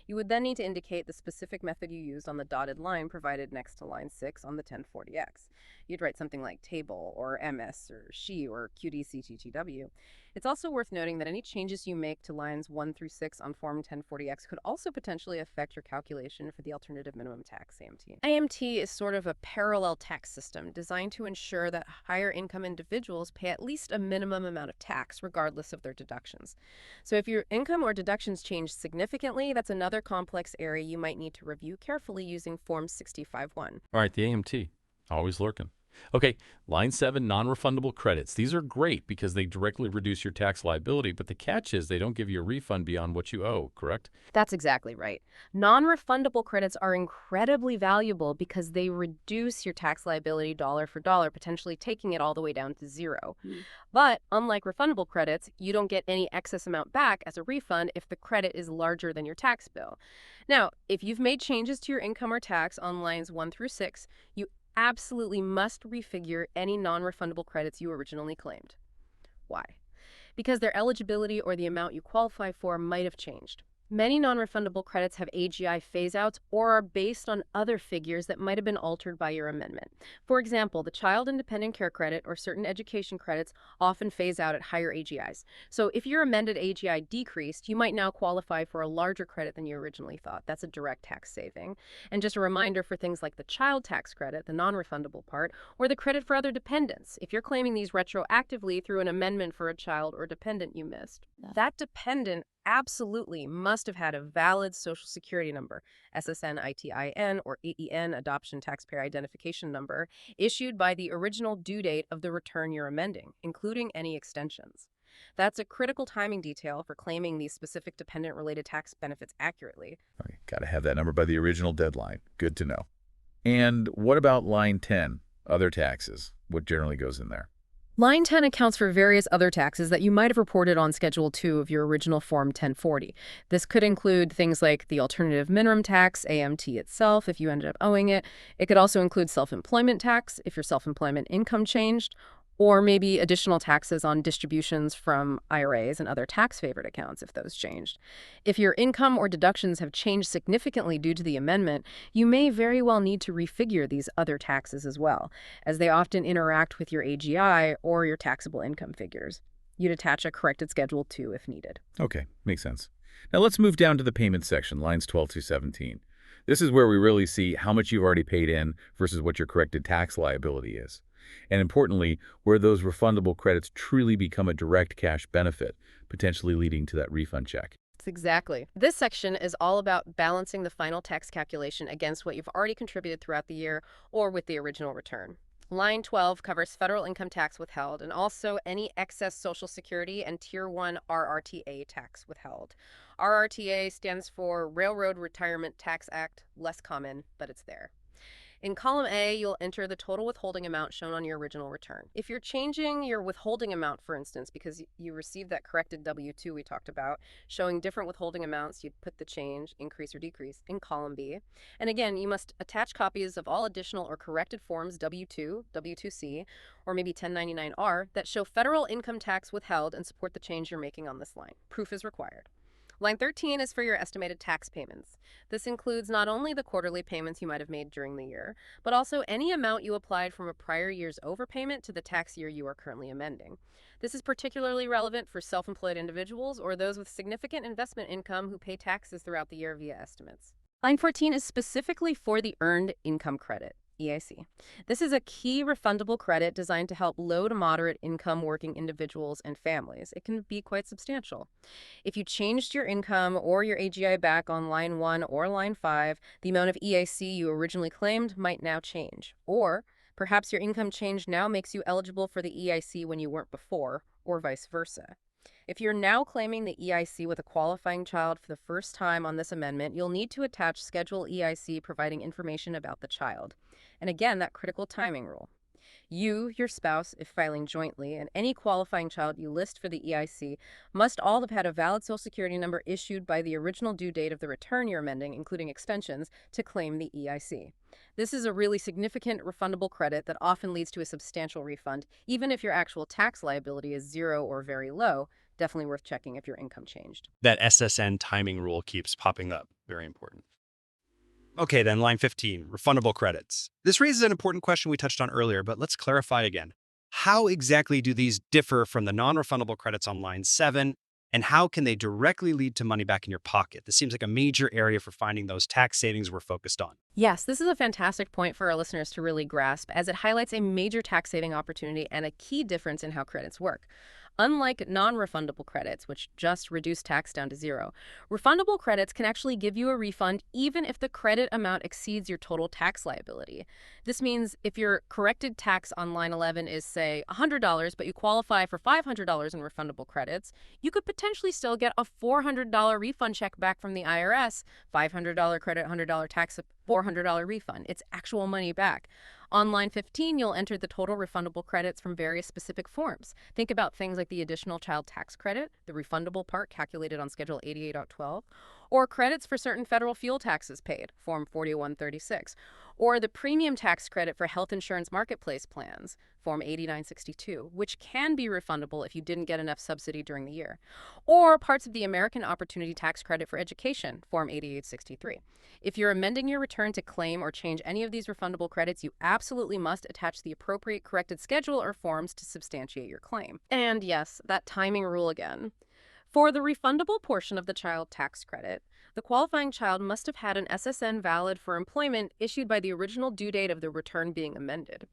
You would then need to indicate the specific method you used on the dotted line provided next to line 6 on the 1040X. You'd write something like table or MS or SHE or QDCTTW. It's also worth noting that any changes you make to lines 1 through 6 on Form 1040X could also potentially affect your calculation for the alternative minimum tax, AMT. AMT is sort of a parallel tax system designed to ensure that higher income individuals pay at least a minimum amount of tax regardless of their deductions. So if your income or deductions change significantly, that's another complex area you might need to review carefully using Form 65-1. All right, the AMT, always lurking. Okay, line 7, non-refundable credits. These are great because they directly reduce your tax liability, but the catch is they don't give you a refund beyond what you owe, correct? That's exactly right. Non-refundable credits are incredibly valuable because they reduce your tax liability dollar for dollar, potentially taking it all the way down to 0. But unlike refundable credits, you don't get any excess amount back as a refund if the credit is larger than your tax bill. Now, if you've made changes to your income or tax on lines 1 through 6, you absolutely must refigure any non-refundable credits you originally claimed. Why? Because their eligibility or the amount you qualify for might have changed. Many non-refundable credits have AGI phase-outs or are based on other figures that might have been altered by your amendment. For example, the Child and Dependent Care Credit or certain education credits often phase out at higher AGIs. So if your amended AGI decreased, you might now qualify for a larger credit than you originally thought. That's a direct tax saving. And just a reminder for things like the child tax credit, the non-refundable part, or the credit for other dependents, if you're claiming these retroactively through an amendment for a child or dependent you missed. That dependent absolutely must have had a valid Social Security number, SSN ITIN or AEN, Adoption Taxpayer Identification Number, issued by the original due date of the return you're amending, including any extensions. That's a critical timing detail for claiming these specific dependent-related tax benefits accurately. Okay, got to have that number by the original deadline. Good to know. And what about line 10, other taxes? What generally goes in there? Line 10 accounts for various other taxes that you might have reported on Schedule 2 of your original Form 1040. This could include things like the alternative minimum tax, AMT itself, if you ended up owing it. It could also include self-employment tax, if your self-employment income changed, or maybe additional taxes on distributions from IRAs and other tax-favored accounts if those changed. If your income or deductions have changed significantly due to the amendment, you may very well need to refigure these other taxes as well, as they often interact with your AGI or your taxable income figures. You'd attach a corrected Schedule 2 if needed. Okay, makes sense. Now let's move down to the payment section, lines 12 through 17. This is where we really see how much you've already paid in versus what your corrected tax liability is. And importantly, where those refundable credits truly become a direct cash benefit, potentially leading to that refund check. Exactly. This section is all about balancing the final tax calculation against what you've already contributed throughout the year or with the original return. Line 12 covers federal income tax withheld and also any excess Social Security and Tier 1 RRTA tax withheld. RRTA stands for Railroad Retirement Tax Act, less common, but it's there. In column A, you'll enter the total withholding amount shown on your original return. If you're changing your withholding amount, for instance, because you received that corrected W-2 we talked about, showing different withholding amounts, you'd put the change, increase or decrease, in column B. And again, you must attach copies of all additional or corrected forms W-2, W-2C, or maybe 1099-R that show federal income tax withheld and support the change you're making on this line. Proof is required. Line 13 is for your estimated tax payments. This includes not only the quarterly payments you might have made during the year, but also any amount you applied from a prior year's overpayment to the tax year you are currently amending. This is particularly relevant for self-employed individuals or those with significant investment income who pay taxes throughout the year via estimates. Line 14 is specifically for the Earned Income Credit, EIC. This is a key refundable credit designed to help low to moderate income working individuals and families. It can be quite substantial. If you changed your income or your AGI back on line 1 or line 5, the amount of EIC you originally claimed might now change. Or perhaps your income change now makes you eligible for the EIC when you weren't before, or vice versa. If you're now claiming the EIC with a qualifying child for the first time on this amendment, you'll need to attach Schedule EIC providing information about the child. And again, that critical timing rule. You, your spouse, if filing jointly, and any qualifying child you list for the EIC must all have had a valid Social Security number issued by the original due date of the return you're amending, including extensions, to claim the EIC. This is a really significant refundable credit that often leads to a substantial refund, even if your actual tax liability is zero or very low. Definitely worth checking if your income changed. That SSN timing rule keeps popping up. Very important. Okay, then line 15, refundable credits. This raises an important question we touched on earlier, but let's clarify again. How exactly do these differ from the non-refundable credits on line 7, and how can they directly lead to money back in your pocket? This seems like a major area for finding those tax savings we're focused on. Yes, this is a fantastic point for our listeners to really grasp, as it highlights a major tax saving opportunity and a key difference in how credits work. Unlike non-refundable credits, which just reduce tax down to zero, refundable credits can actually give you a refund even if the credit amount exceeds your total tax liability. This means if your corrected tax on line 11 is, say, $100, but you qualify for $500 in refundable credits, you could potentially still get a $400 refund check back from the IRS, $500 credit, $100 tax, $400 refund. It's actual money back. On line 15, you'll enter the total refundable credits from various specific forms. Think about things like the additional child tax credit, the refundable part calculated on Schedule 88.12, or credits for certain federal fuel taxes paid, Form 4136, or the premium tax credit for health insurance marketplace plans, Form 8962, which can be refundable if you didn't get enough subsidy during the year, or parts of the American Opportunity Tax Credit for Education, Form 8863. If you're amending your return to claim or change any of these refundable credits, you absolutely must attach the appropriate corrected schedule or forms to substantiate your claim. And yes, that timing rule again. For the refundable portion of the child tax credit, the qualifying child must have had an SSN valid for employment issued by the original due date of the return being amended.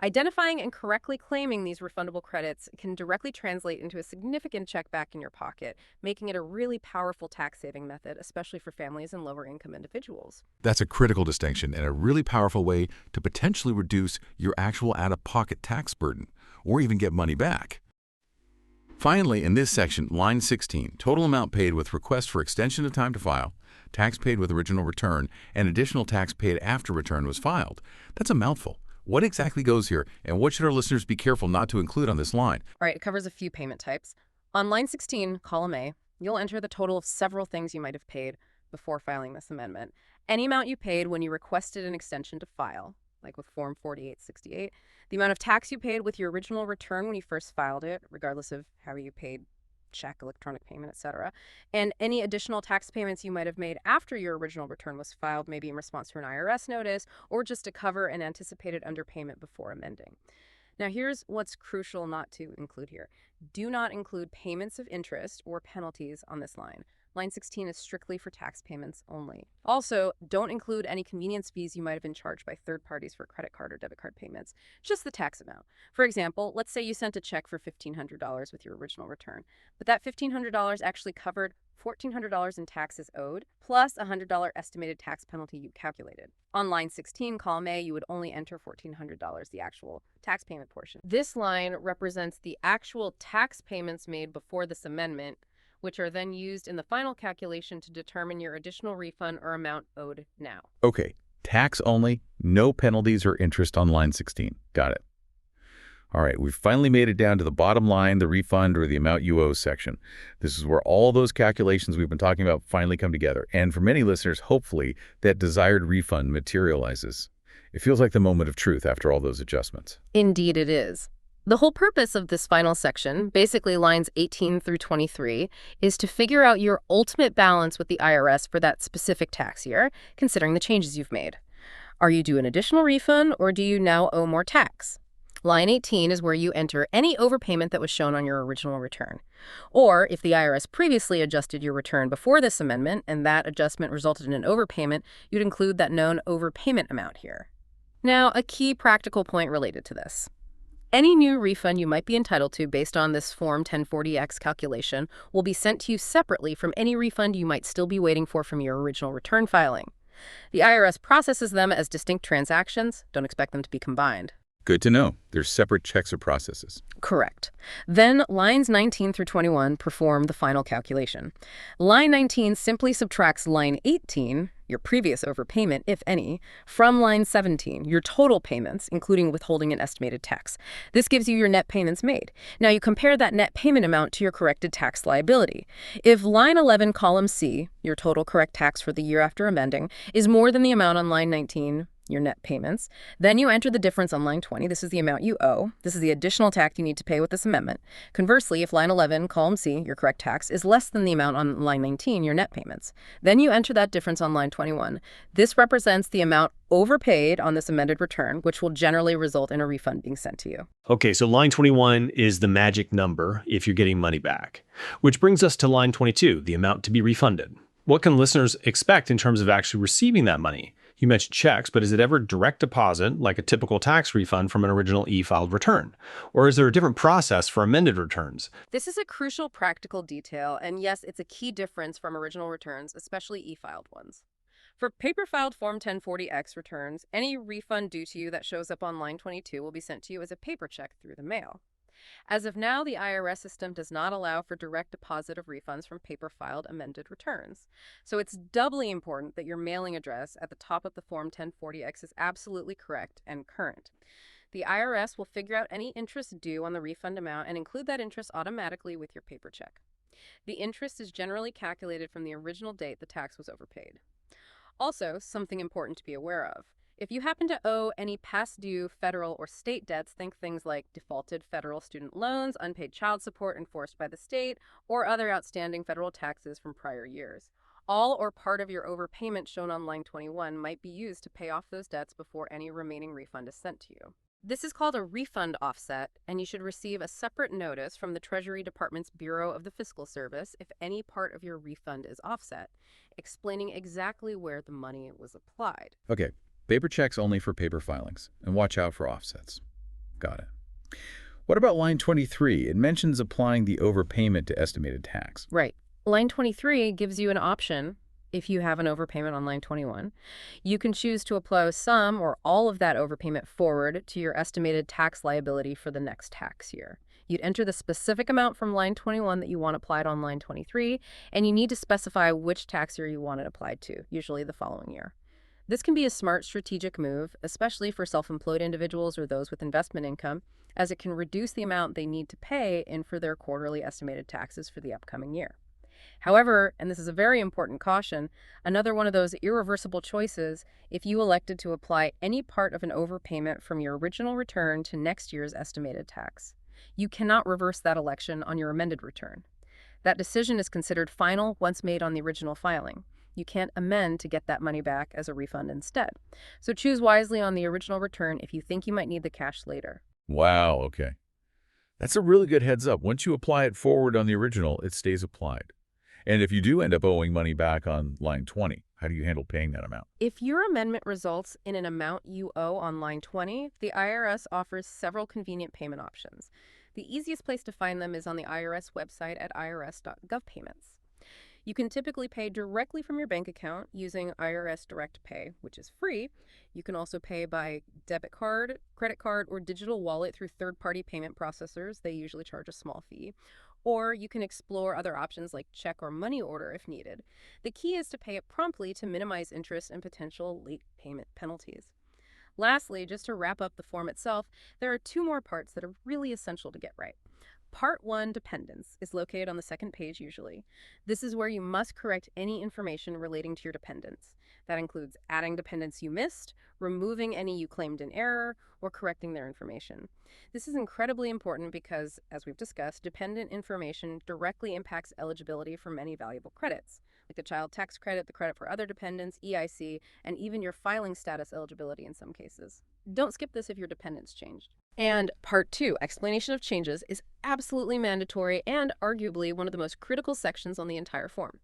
Identifying and correctly claiming these refundable credits can directly translate into a significant check back in your pocket, making it a really powerful tax-saving method, especially for families and lower-income individuals. That's a critical distinction and a really powerful way to potentially reduce your actual out-of-pocket tax burden, or even get money back. Finally, in this section, line 16, total amount paid with request for extension of time to file, tax paid with original return, and additional tax paid after return was filed. That's a mouthful. What exactly goes here, and what should our listeners be careful not to include on this line? All right, it covers a few payment types. On line 16, column A, you'll enter the total of several things you might have paid before filing this amendment. Any amount you paid when you requested an extension to file, like with Form 4868, the amount of tax you paid with your original return when you first filed it, regardless of how you paid, check, electronic payment, etc., and any additional tax payments you might have made after your original return was filed, maybe in response to an IRS notice or just to cover an anticipated underpayment before amending. Now, here's what's crucial not to include here. Do not include payments of interest or penalties on this line. Line 16 is strictly for tax payments only. Also, don't include any convenience fees you might have been charged by third parties for credit card or debit card payments, just the tax amount. For example, let's say you sent a check for $1,500 with your original return, but that $1,500 actually covered $1,400 in taxes owed, plus a $100 estimated tax penalty you calculated. On line 16, column A, you would only enter $1,400, the actual tax payment portion. This line represents the actual tax payments made before this amendment, which are then used in the final calculation to determine your additional refund or amount owed now. Okay, tax only, no penalties or interest on line 16. Got it. All right, we've finally made it down to the bottom line, the refund or the amount you owe section. This is where all those calculations we've been talking about finally come together. And for many listeners, hopefully, that desired refund materializes. It feels like the moment of truth after all those adjustments. Indeed it is. The whole purpose of this final section, basically lines 18 through 23, is to figure out your ultimate balance with the IRS for that specific tax year, considering the changes you've made. Are you due an additional refund, or do you now owe more tax? Line 18 is where you enter any overpayment that was shown on your original return. Or, if the IRS previously adjusted your return before this amendment, and that adjustment resulted in an overpayment, you'd include that known overpayment amount here. Now, a key practical point related to this. Any new refund you might be entitled to based on this Form 1040X calculation will be sent to you separately from any refund you might still be waiting for from your original return filing. The IRS processes them as distinct transactions. Don't expect them to be combined. Good to know. There's separate checks or processes. Correct. Then lines 19 through 21 perform the final calculation. Line 19 simply subtracts line 18, your previous overpayment, if any, from line 17, your total payments, including withholding and estimated tax. This gives you your net payments made. Now you compare that net payment amount to your corrected tax liability. If line 11, column C, your total correct tax for the year after amending, is more than the amount on line 19, your net payments, then you enter the difference on line 20. This is the amount you owe. This is the additional tax you need to pay with this amendment. Conversely, if line 11, column C, your correct tax, is less than the amount on line 19, your net payments, then you enter that difference on line 21. This represents the amount overpaid on this amended return, which will generally result in a refund being sent to you. Okay, so line 21 is the magic number if you're getting money back, which brings us to line 22, the amount to be refunded. What can listeners expect in terms of actually receiving that money? You mentioned checks, but is it ever direct deposit, like a typical tax refund from an original e-filed return? Or is there a different process for amended returns? This is a crucial practical detail, and yes, it's a key difference from original returns, especially e-filed ones. For paper-filed Form 1040X returns, any refund due to you that shows up on line 22 will be sent to you as a paper check through the mail. As of now, the IRS system does not allow for direct deposit of refunds from paper-filed amended returns. So it's doubly important that your mailing address at the top of the Form 1040X is absolutely correct and current. The IRS will figure out any interest due on the refund amount and include that interest automatically with your paper check. The interest is generally calculated from the original date the tax was overpaid. Also, something important to be aware of. If you happen to owe any past due federal or state debts, think things like defaulted federal student loans, unpaid child support enforced by the state, or other outstanding federal taxes from prior years. All or part of your overpayment shown on line 21 might be used to pay off those debts before any remaining refund is sent to you. This is called a refund offset, and you should receive a separate notice from the Treasury Department's Bureau of the Fiscal Service if any part of your refund is offset, explaining exactly where the money was applied. Okay, paper checks only for paper filings, and watch out for offsets. Got it. What about line 23? It mentions applying the overpayment to estimated tax. Right. Line 23 gives you an option if you have an overpayment on line 21. You can choose to apply some or all of that overpayment forward to your estimated tax liability for the next tax year. You'd enter the specific amount from line 21 that you want applied on line 23, and you need to specify which tax year you want it applied to, usually the following year. This can be a smart strategic move, especially for self-employed individuals or those with investment income, as it can reduce the amount they need to pay in for their quarterly estimated taxes for the upcoming year. However, and this is a very important caution, another one of those irreversible choices, if you elected to apply any part of an overpayment from your original return to next year's estimated tax. You cannot reverse that election on your amended return. That decision is considered final once made on the original filing. You can't amend to get that money back as a refund instead. So choose wisely on the original return if you think you might need the cash later. Wow, okay. That's a really good heads up. Once you apply it forward on the original, it stays applied. And if you do end up owing money back on line 20, how do you handle paying that amount? If your amendment results in an amount you owe on line 20, the IRS offers several convenient payment options. The easiest place to find them is on the IRS website at irs.gov-payments. You can typically pay directly from your bank account using IRS Direct Pay, which is free. You can also pay by debit card, credit card, or digital wallet through third-party payment processors. They usually charge a small fee. Or you can explore other options like check or money order if needed. The key is to pay it promptly to minimize interest and potential late payment penalties. Lastly, just to wrap up the form itself, there are two more parts that are really essential to get right. Part 1, Dependents, is located on the second page usually. This is where you must correct any information relating to your dependents. That includes adding dependents you missed, removing any you claimed in error, or correcting their information. This is incredibly important because, as we've discussed, dependent information directly impacts eligibility for many valuable credits, like the child tax credit, the credit for other dependents, EIC, and even your filing status eligibility in some cases. Don't skip this if your dependents changed. And Part 2, Explanation of Changes, is absolutely mandatory and arguably one of the most critical sections on the entire form.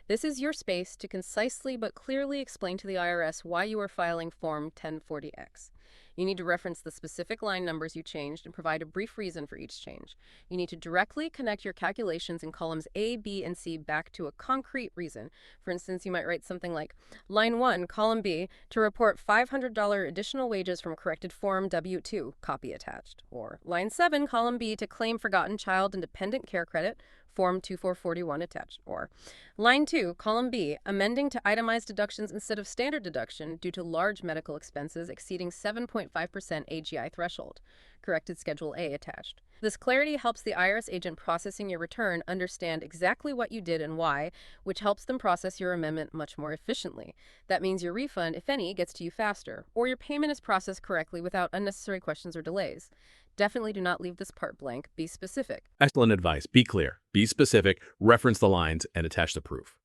This is your space to concisely but clearly explain to the IRS why you are filing Form 1040X. You need to reference the specific line numbers you changed and provide a brief reason for each change. You need to directly connect your calculations in columns A, B, and C back to a concrete reason. For instance, you might write something like, Line 1, column B, to report $500 additional wages from corrected Form W-2, copy attached. Or Line 7, column B, to claim forgotten child and dependent care credit, Form 2441 attached. Or Line 2, column B, amending to itemized deductions instead of standard deduction due to large medical expenses exceeding 7.5% AGI threshold. Corrected Schedule A attached. This clarity helps the IRS agent processing your return understand exactly what you did and why, which helps them process your amendment much more efficiently. That means your refund, if any, gets to you faster, or your payment is processed correctly without unnecessary questions or delays. Definitely do not leave this part blank. Be specific. Excellent advice. Be clear, be specific, reference the lines, and attach the proof.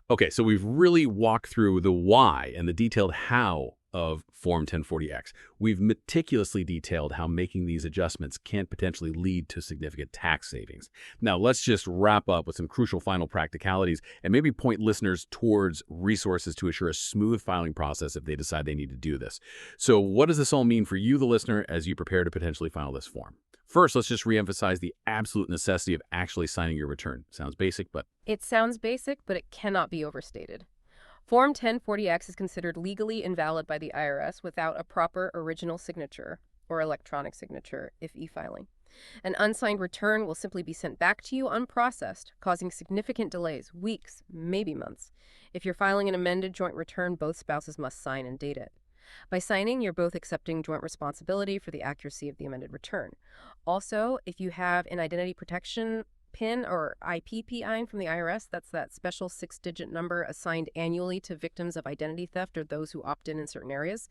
Okay, so we've really walked through the why and the detailed how of Form 1040X. We've meticulously detailed how making these adjustments can potentially lead to significant tax savings. Now, let's just wrap up with some crucial final practicalities and maybe point listeners towards resources to assure a smooth filing process if they decide they need to do this. So what does this all mean for you, the listener, as you prepare to potentially file this form? First, let's just reemphasize the absolute necessity of actually signing your return. Sounds basic, but... It sounds basic, but it cannot be overstated. Form 1040X is considered legally invalid by the IRS without a proper original signature or electronic signature if e-filing. An unsigned return will simply be sent back to you unprocessed, causing significant delays, weeks, maybe months. If you're filing an amended joint return, both spouses must sign and date it. By signing, you're both accepting joint responsibility for the accuracy of the amended return. Also, if you have an identity protection PIN or IPPIN from the IRS. That's that special 6-digit number assigned annually to victims of identity theft or those who opt in certain areas.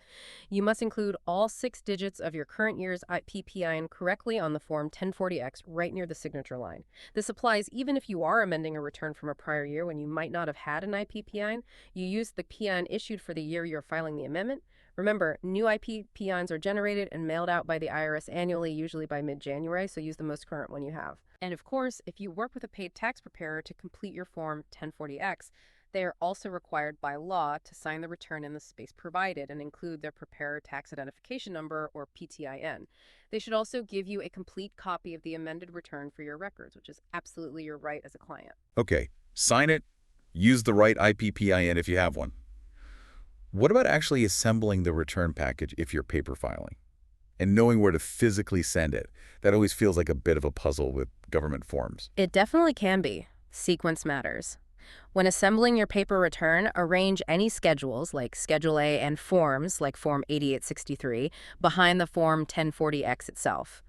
You must include all 6 digits of your current year's IPPIN correctly on the Form 1040X right near the signature line. This applies even if you are amending a return from a prior year when you might not have had an IPPIN. You use the PIN issued for the year you're filing the amendment. Remember, new IPPINs are generated and mailed out by the IRS annually, usually by mid-January, so use the most current one you have. And of course, if you work with a paid tax preparer to complete your Form 1040X, they are also required by law to sign the return in the space provided and include their preparer tax identification number, or PTIN. They should also give you a complete copy of the amended return for your records, which is absolutely your right as a client. Okay, sign it, use the right IPPIN if you have one. What about actually assembling the return package if you're paper filing? And knowing where to physically send it. That always feels like a bit of a puzzle with government forms. It definitely can be. Sequence matters. When assembling your paper return, arrange any schedules, like Schedule A, and forms, like Form 8863, behind the Form 1040X itself.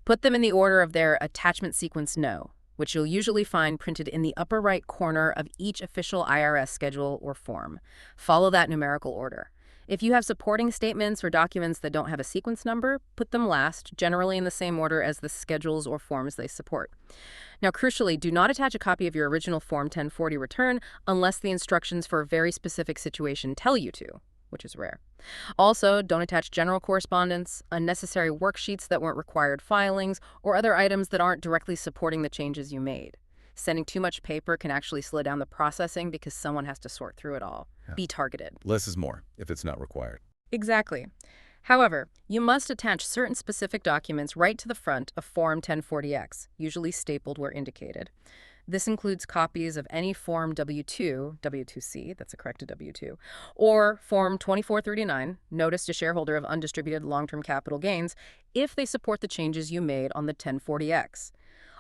Put them in the order of their attachment sequence No, which you'll usually find printed in the upper right corner of each official IRS schedule or form. Follow that numerical order. If you have supporting statements or documents that don't have a sequence number, put them last, generally in the same order as the schedules or forms they support. Now, crucially, do not attach a copy of your original Form 1040 return unless the instructions for a very specific situation tell you to, which is rare. Also, don't attach general correspondence, unnecessary worksheets that weren't required filings, or other items that aren't directly supporting the changes you made. Sending too much paper can actually slow down the processing because someone has to sort through it all. Yeah. Be targeted. Less is more if it's not required. Exactly. However, you must attach certain specific documents right to the front of Form 1040X, usually stapled where indicated. This includes copies of any Form W-2, W-2C, that's a corrected W-2, or Form 2439, Notice to Shareholder of Undistributed Long-Term Capital Gains, if they support the changes you made on the 1040X.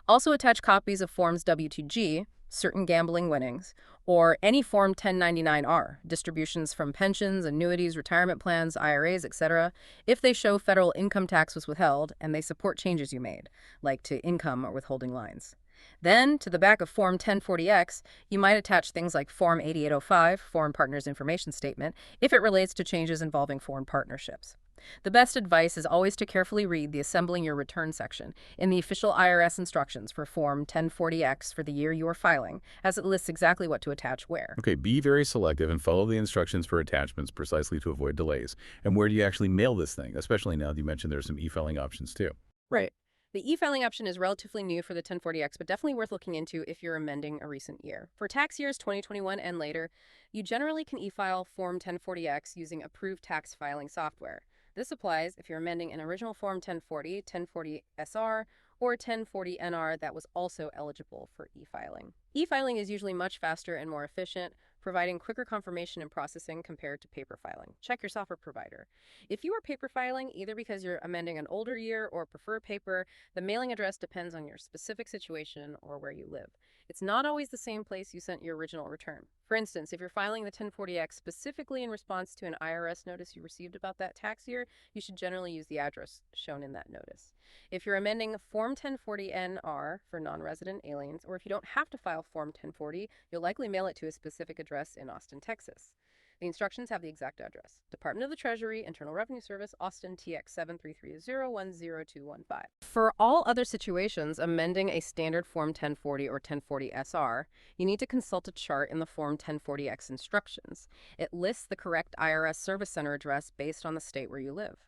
Also attach copies of Forms W-2G, certain gambling winnings, or any Form 1099-R, distributions from pensions, annuities, retirement plans, IRAs, etc., if they show federal income tax was withheld and they support changes you made, like to income or withholding lines. Then, to the back of Form 1040X, you might attach things like Form 8805, Foreign Partners Information Statement, if it relates to changes involving foreign partnerships. The best advice is always to carefully read the Assembling Your Return section in the official IRS instructions for Form 1040X for the year you are filing, as it lists exactly what to attach where. Okay, be very selective and follow the instructions for attachments precisely to avoid delays. And where do you actually mail this thing? Especially now that you mentioned there's some e-filing options too. Right. The e-filing option is relatively new for the 1040X, but definitely worth looking into if you're amending a recent year. For tax years 2021 and later, you generally can e-file Form 1040X using approved tax filing software. This applies if you're amending an original Form 1040, 1040SR, or 1040NR that was also eligible for e-filing. E-filing is usually much faster and more efficient, providing quicker confirmation and processing compared to paper filing. Check your software provider. If you are paper filing, either because you're amending an older year or prefer paper, the mailing address depends on your specific situation or where you live. It's not always the same place you sent your original return. For instance, if you're filing the 1040X specifically in response to an IRS notice you received about that tax year, you should generally use the address shown in that notice. If you're amending Form 1040NR for non-resident aliens, or if you don't have to file Form 1040, you'll likely mail it to a specific address in Austin, Texas. The instructions have the exact address: Department of the Treasury, Internal Revenue Service, Austin, TX 7330100215. For all other situations amending a standard Form 1040 or 1040SR, you need to consult a chart in the Form 1040X instructions. It lists the correct IRS Service Center address based on the state where you live.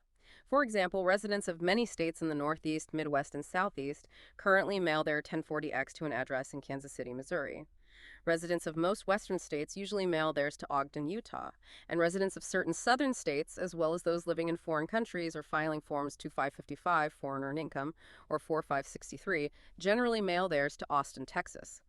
For example, residents of many states in the Northeast, Midwest, and Southeast currently mail their 1040X to an address in Kansas City, Missouri. Residents of most Western states usually mail theirs to Ogden, Utah, and residents of certain Southern states, as well as those living in foreign countries or filing Forms 2555, Foreign Earned Income, or 4563, generally mail theirs to Austin, Texas.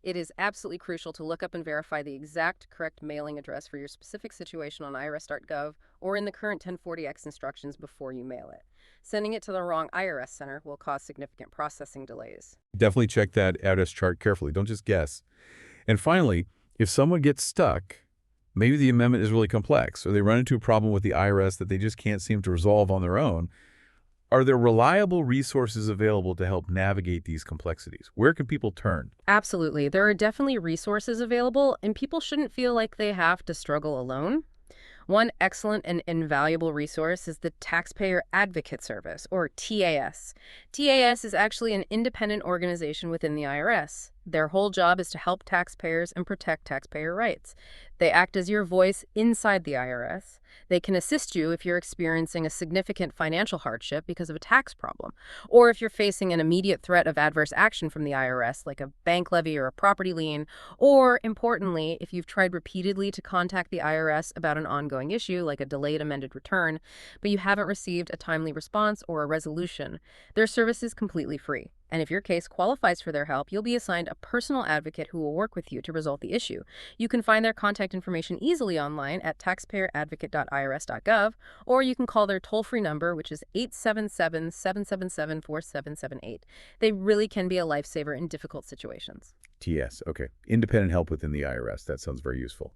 It is absolutely crucial to look up and verify the exact correct mailing address for your specific situation on irs.gov or in the current 1040X instructions before you mail it. Sending it to the wrong IRS center will cause significant processing delays. Definitely check that address chart carefully. Don't just guess. And finally, if someone gets stuck, maybe the amendment is really complex, or they run into a problem with the IRS that they just can't seem to resolve on their own, Are there reliable resources available to help navigate these complexities? Where can people turn? Absolutely. There are definitely resources available, and people shouldn't feel like they have to struggle alone. One excellent and invaluable resource is the Taxpayer Advocate Service, or TAS. TAS is actually an independent organization within the IRS. Their whole job is to help taxpayers and protect taxpayer rights. They act as your voice inside the IRS. They can assist you if you're experiencing a significant financial hardship because of a tax problem, or if you're facing an immediate threat of adverse action from the IRS, like a bank levy or a property lien, or, importantly, if you've tried repeatedly to contact the IRS about an ongoing issue, like a delayed amended return, but you haven't received a timely response or a resolution. Their service is completely free. And if your case qualifies for their help, you'll be assigned a personal advocate who will work with you to resolve the issue. You can find their contact information easily online at taxpayeradvocate.irs.gov, or you can call their toll-free number, which is 877-777-4778. They really can be a lifesaver in difficult situations. TS, okay. Independent help within the IRS. That sounds very useful.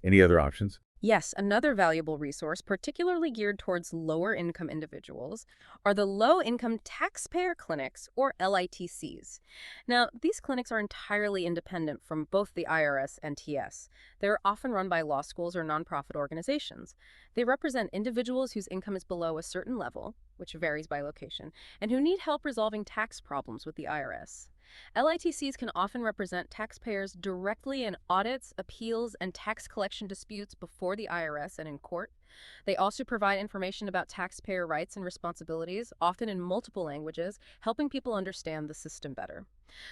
Any other options? Yes, another valuable resource, particularly geared towards lower-income individuals, are the Low-Income Taxpayer Clinics, or LITCs. Now, these clinics are entirely independent from both the IRS and TS. They're often run by law schools or nonprofit organizations. They represent individuals whose income is below a certain level, which varies by location, and who need help resolving tax problems with the IRS. LITCs can often represent taxpayers directly in audits, appeals, and tax collection disputes before the IRS and in court. They also provide information about taxpayer rights and responsibilities, often in multiple languages, helping people understand the system better.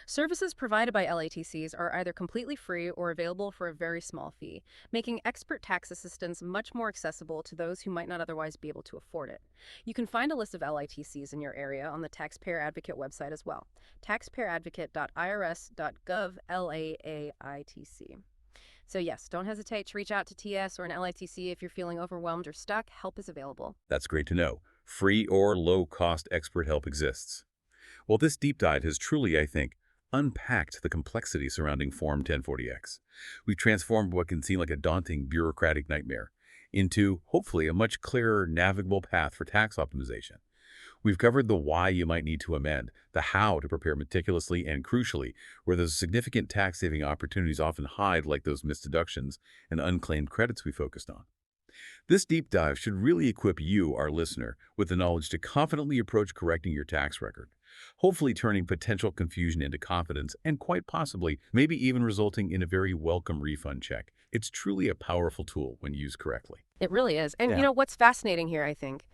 Services provided by LITCs are either completely free or available for a very small fee, making expert tax assistance much more accessible to those who might not otherwise be able to afford it. You can find a list of LITCs in your area on the Taxpayer Advocate website as well, taxpayeradvocate.irs.gov LAAITC. So yes, don't hesitate to reach out to TS or an LITC if you're feeling overwhelmed or stuck. Help is available. That's great to know. Free or low-cost expert help exists. Well, this deep dive has truly, I think, unpacked the complexity surrounding Form 1040X. We've transformed what can seem like a daunting bureaucratic nightmare into, hopefully, a much clearer, navigable path for tax optimization. We've covered the why you might need to amend, the how to prepare meticulously, and crucially, where those significant tax-saving opportunities often hide, like those missed deductions and unclaimed credits we focused on. This deep dive should really equip you, our listener, with the knowledge to confidently approach correcting your tax record, hopefully turning potential confusion into confidence and quite possibly maybe even resulting in a very welcome refund check. It's truly a powerful tool when used correctly. It really is. And you know, what's fascinating here, I think,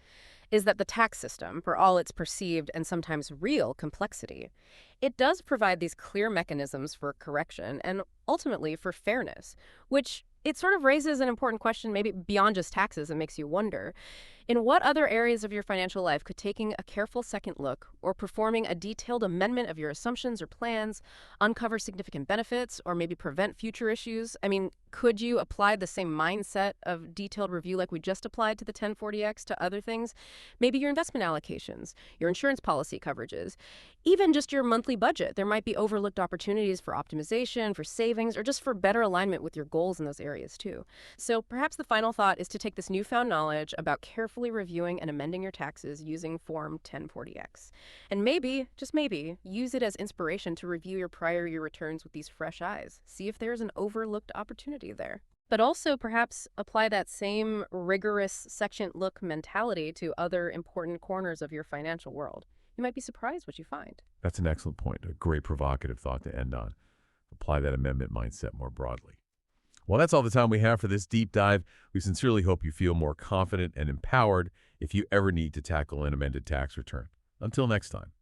is that the tax system, for all its perceived and sometimes real complexity, it does provide these clear mechanisms for correction and ultimately for fairness, which it sort of raises an important question, maybe beyond just taxes. It makes you wonder, in what other areas of your financial life could taking a careful second look or performing a detailed amendment of your assumptions or plans uncover significant benefits or maybe prevent future issues? I mean, could you apply the same mindset of detailed review like we just applied to the 1040X to other things? Maybe your investment allocations, your insurance policy coverages, even just your monthly budget. There might be overlooked opportunities for optimization, for savings, or just for better alignment with your goals in those areas too. So perhaps the final thought is to take this newfound knowledge about carefully reviewing and amending your taxes using Form 1040X. And maybe, just maybe, use it as inspiration to review your prior year returns with these fresh eyes. See if there's an overlooked opportunity there. But also perhaps apply that same rigorous second look mentality to other important corners of your financial world. You might be surprised what you find. That's an excellent point, a great provocative thought to end on. Apply that amendment mindset more broadly. Well, that's all the time we have for this deep dive. We sincerely hope you feel more confident and empowered if you ever need to tackle an amended tax return. Until next time.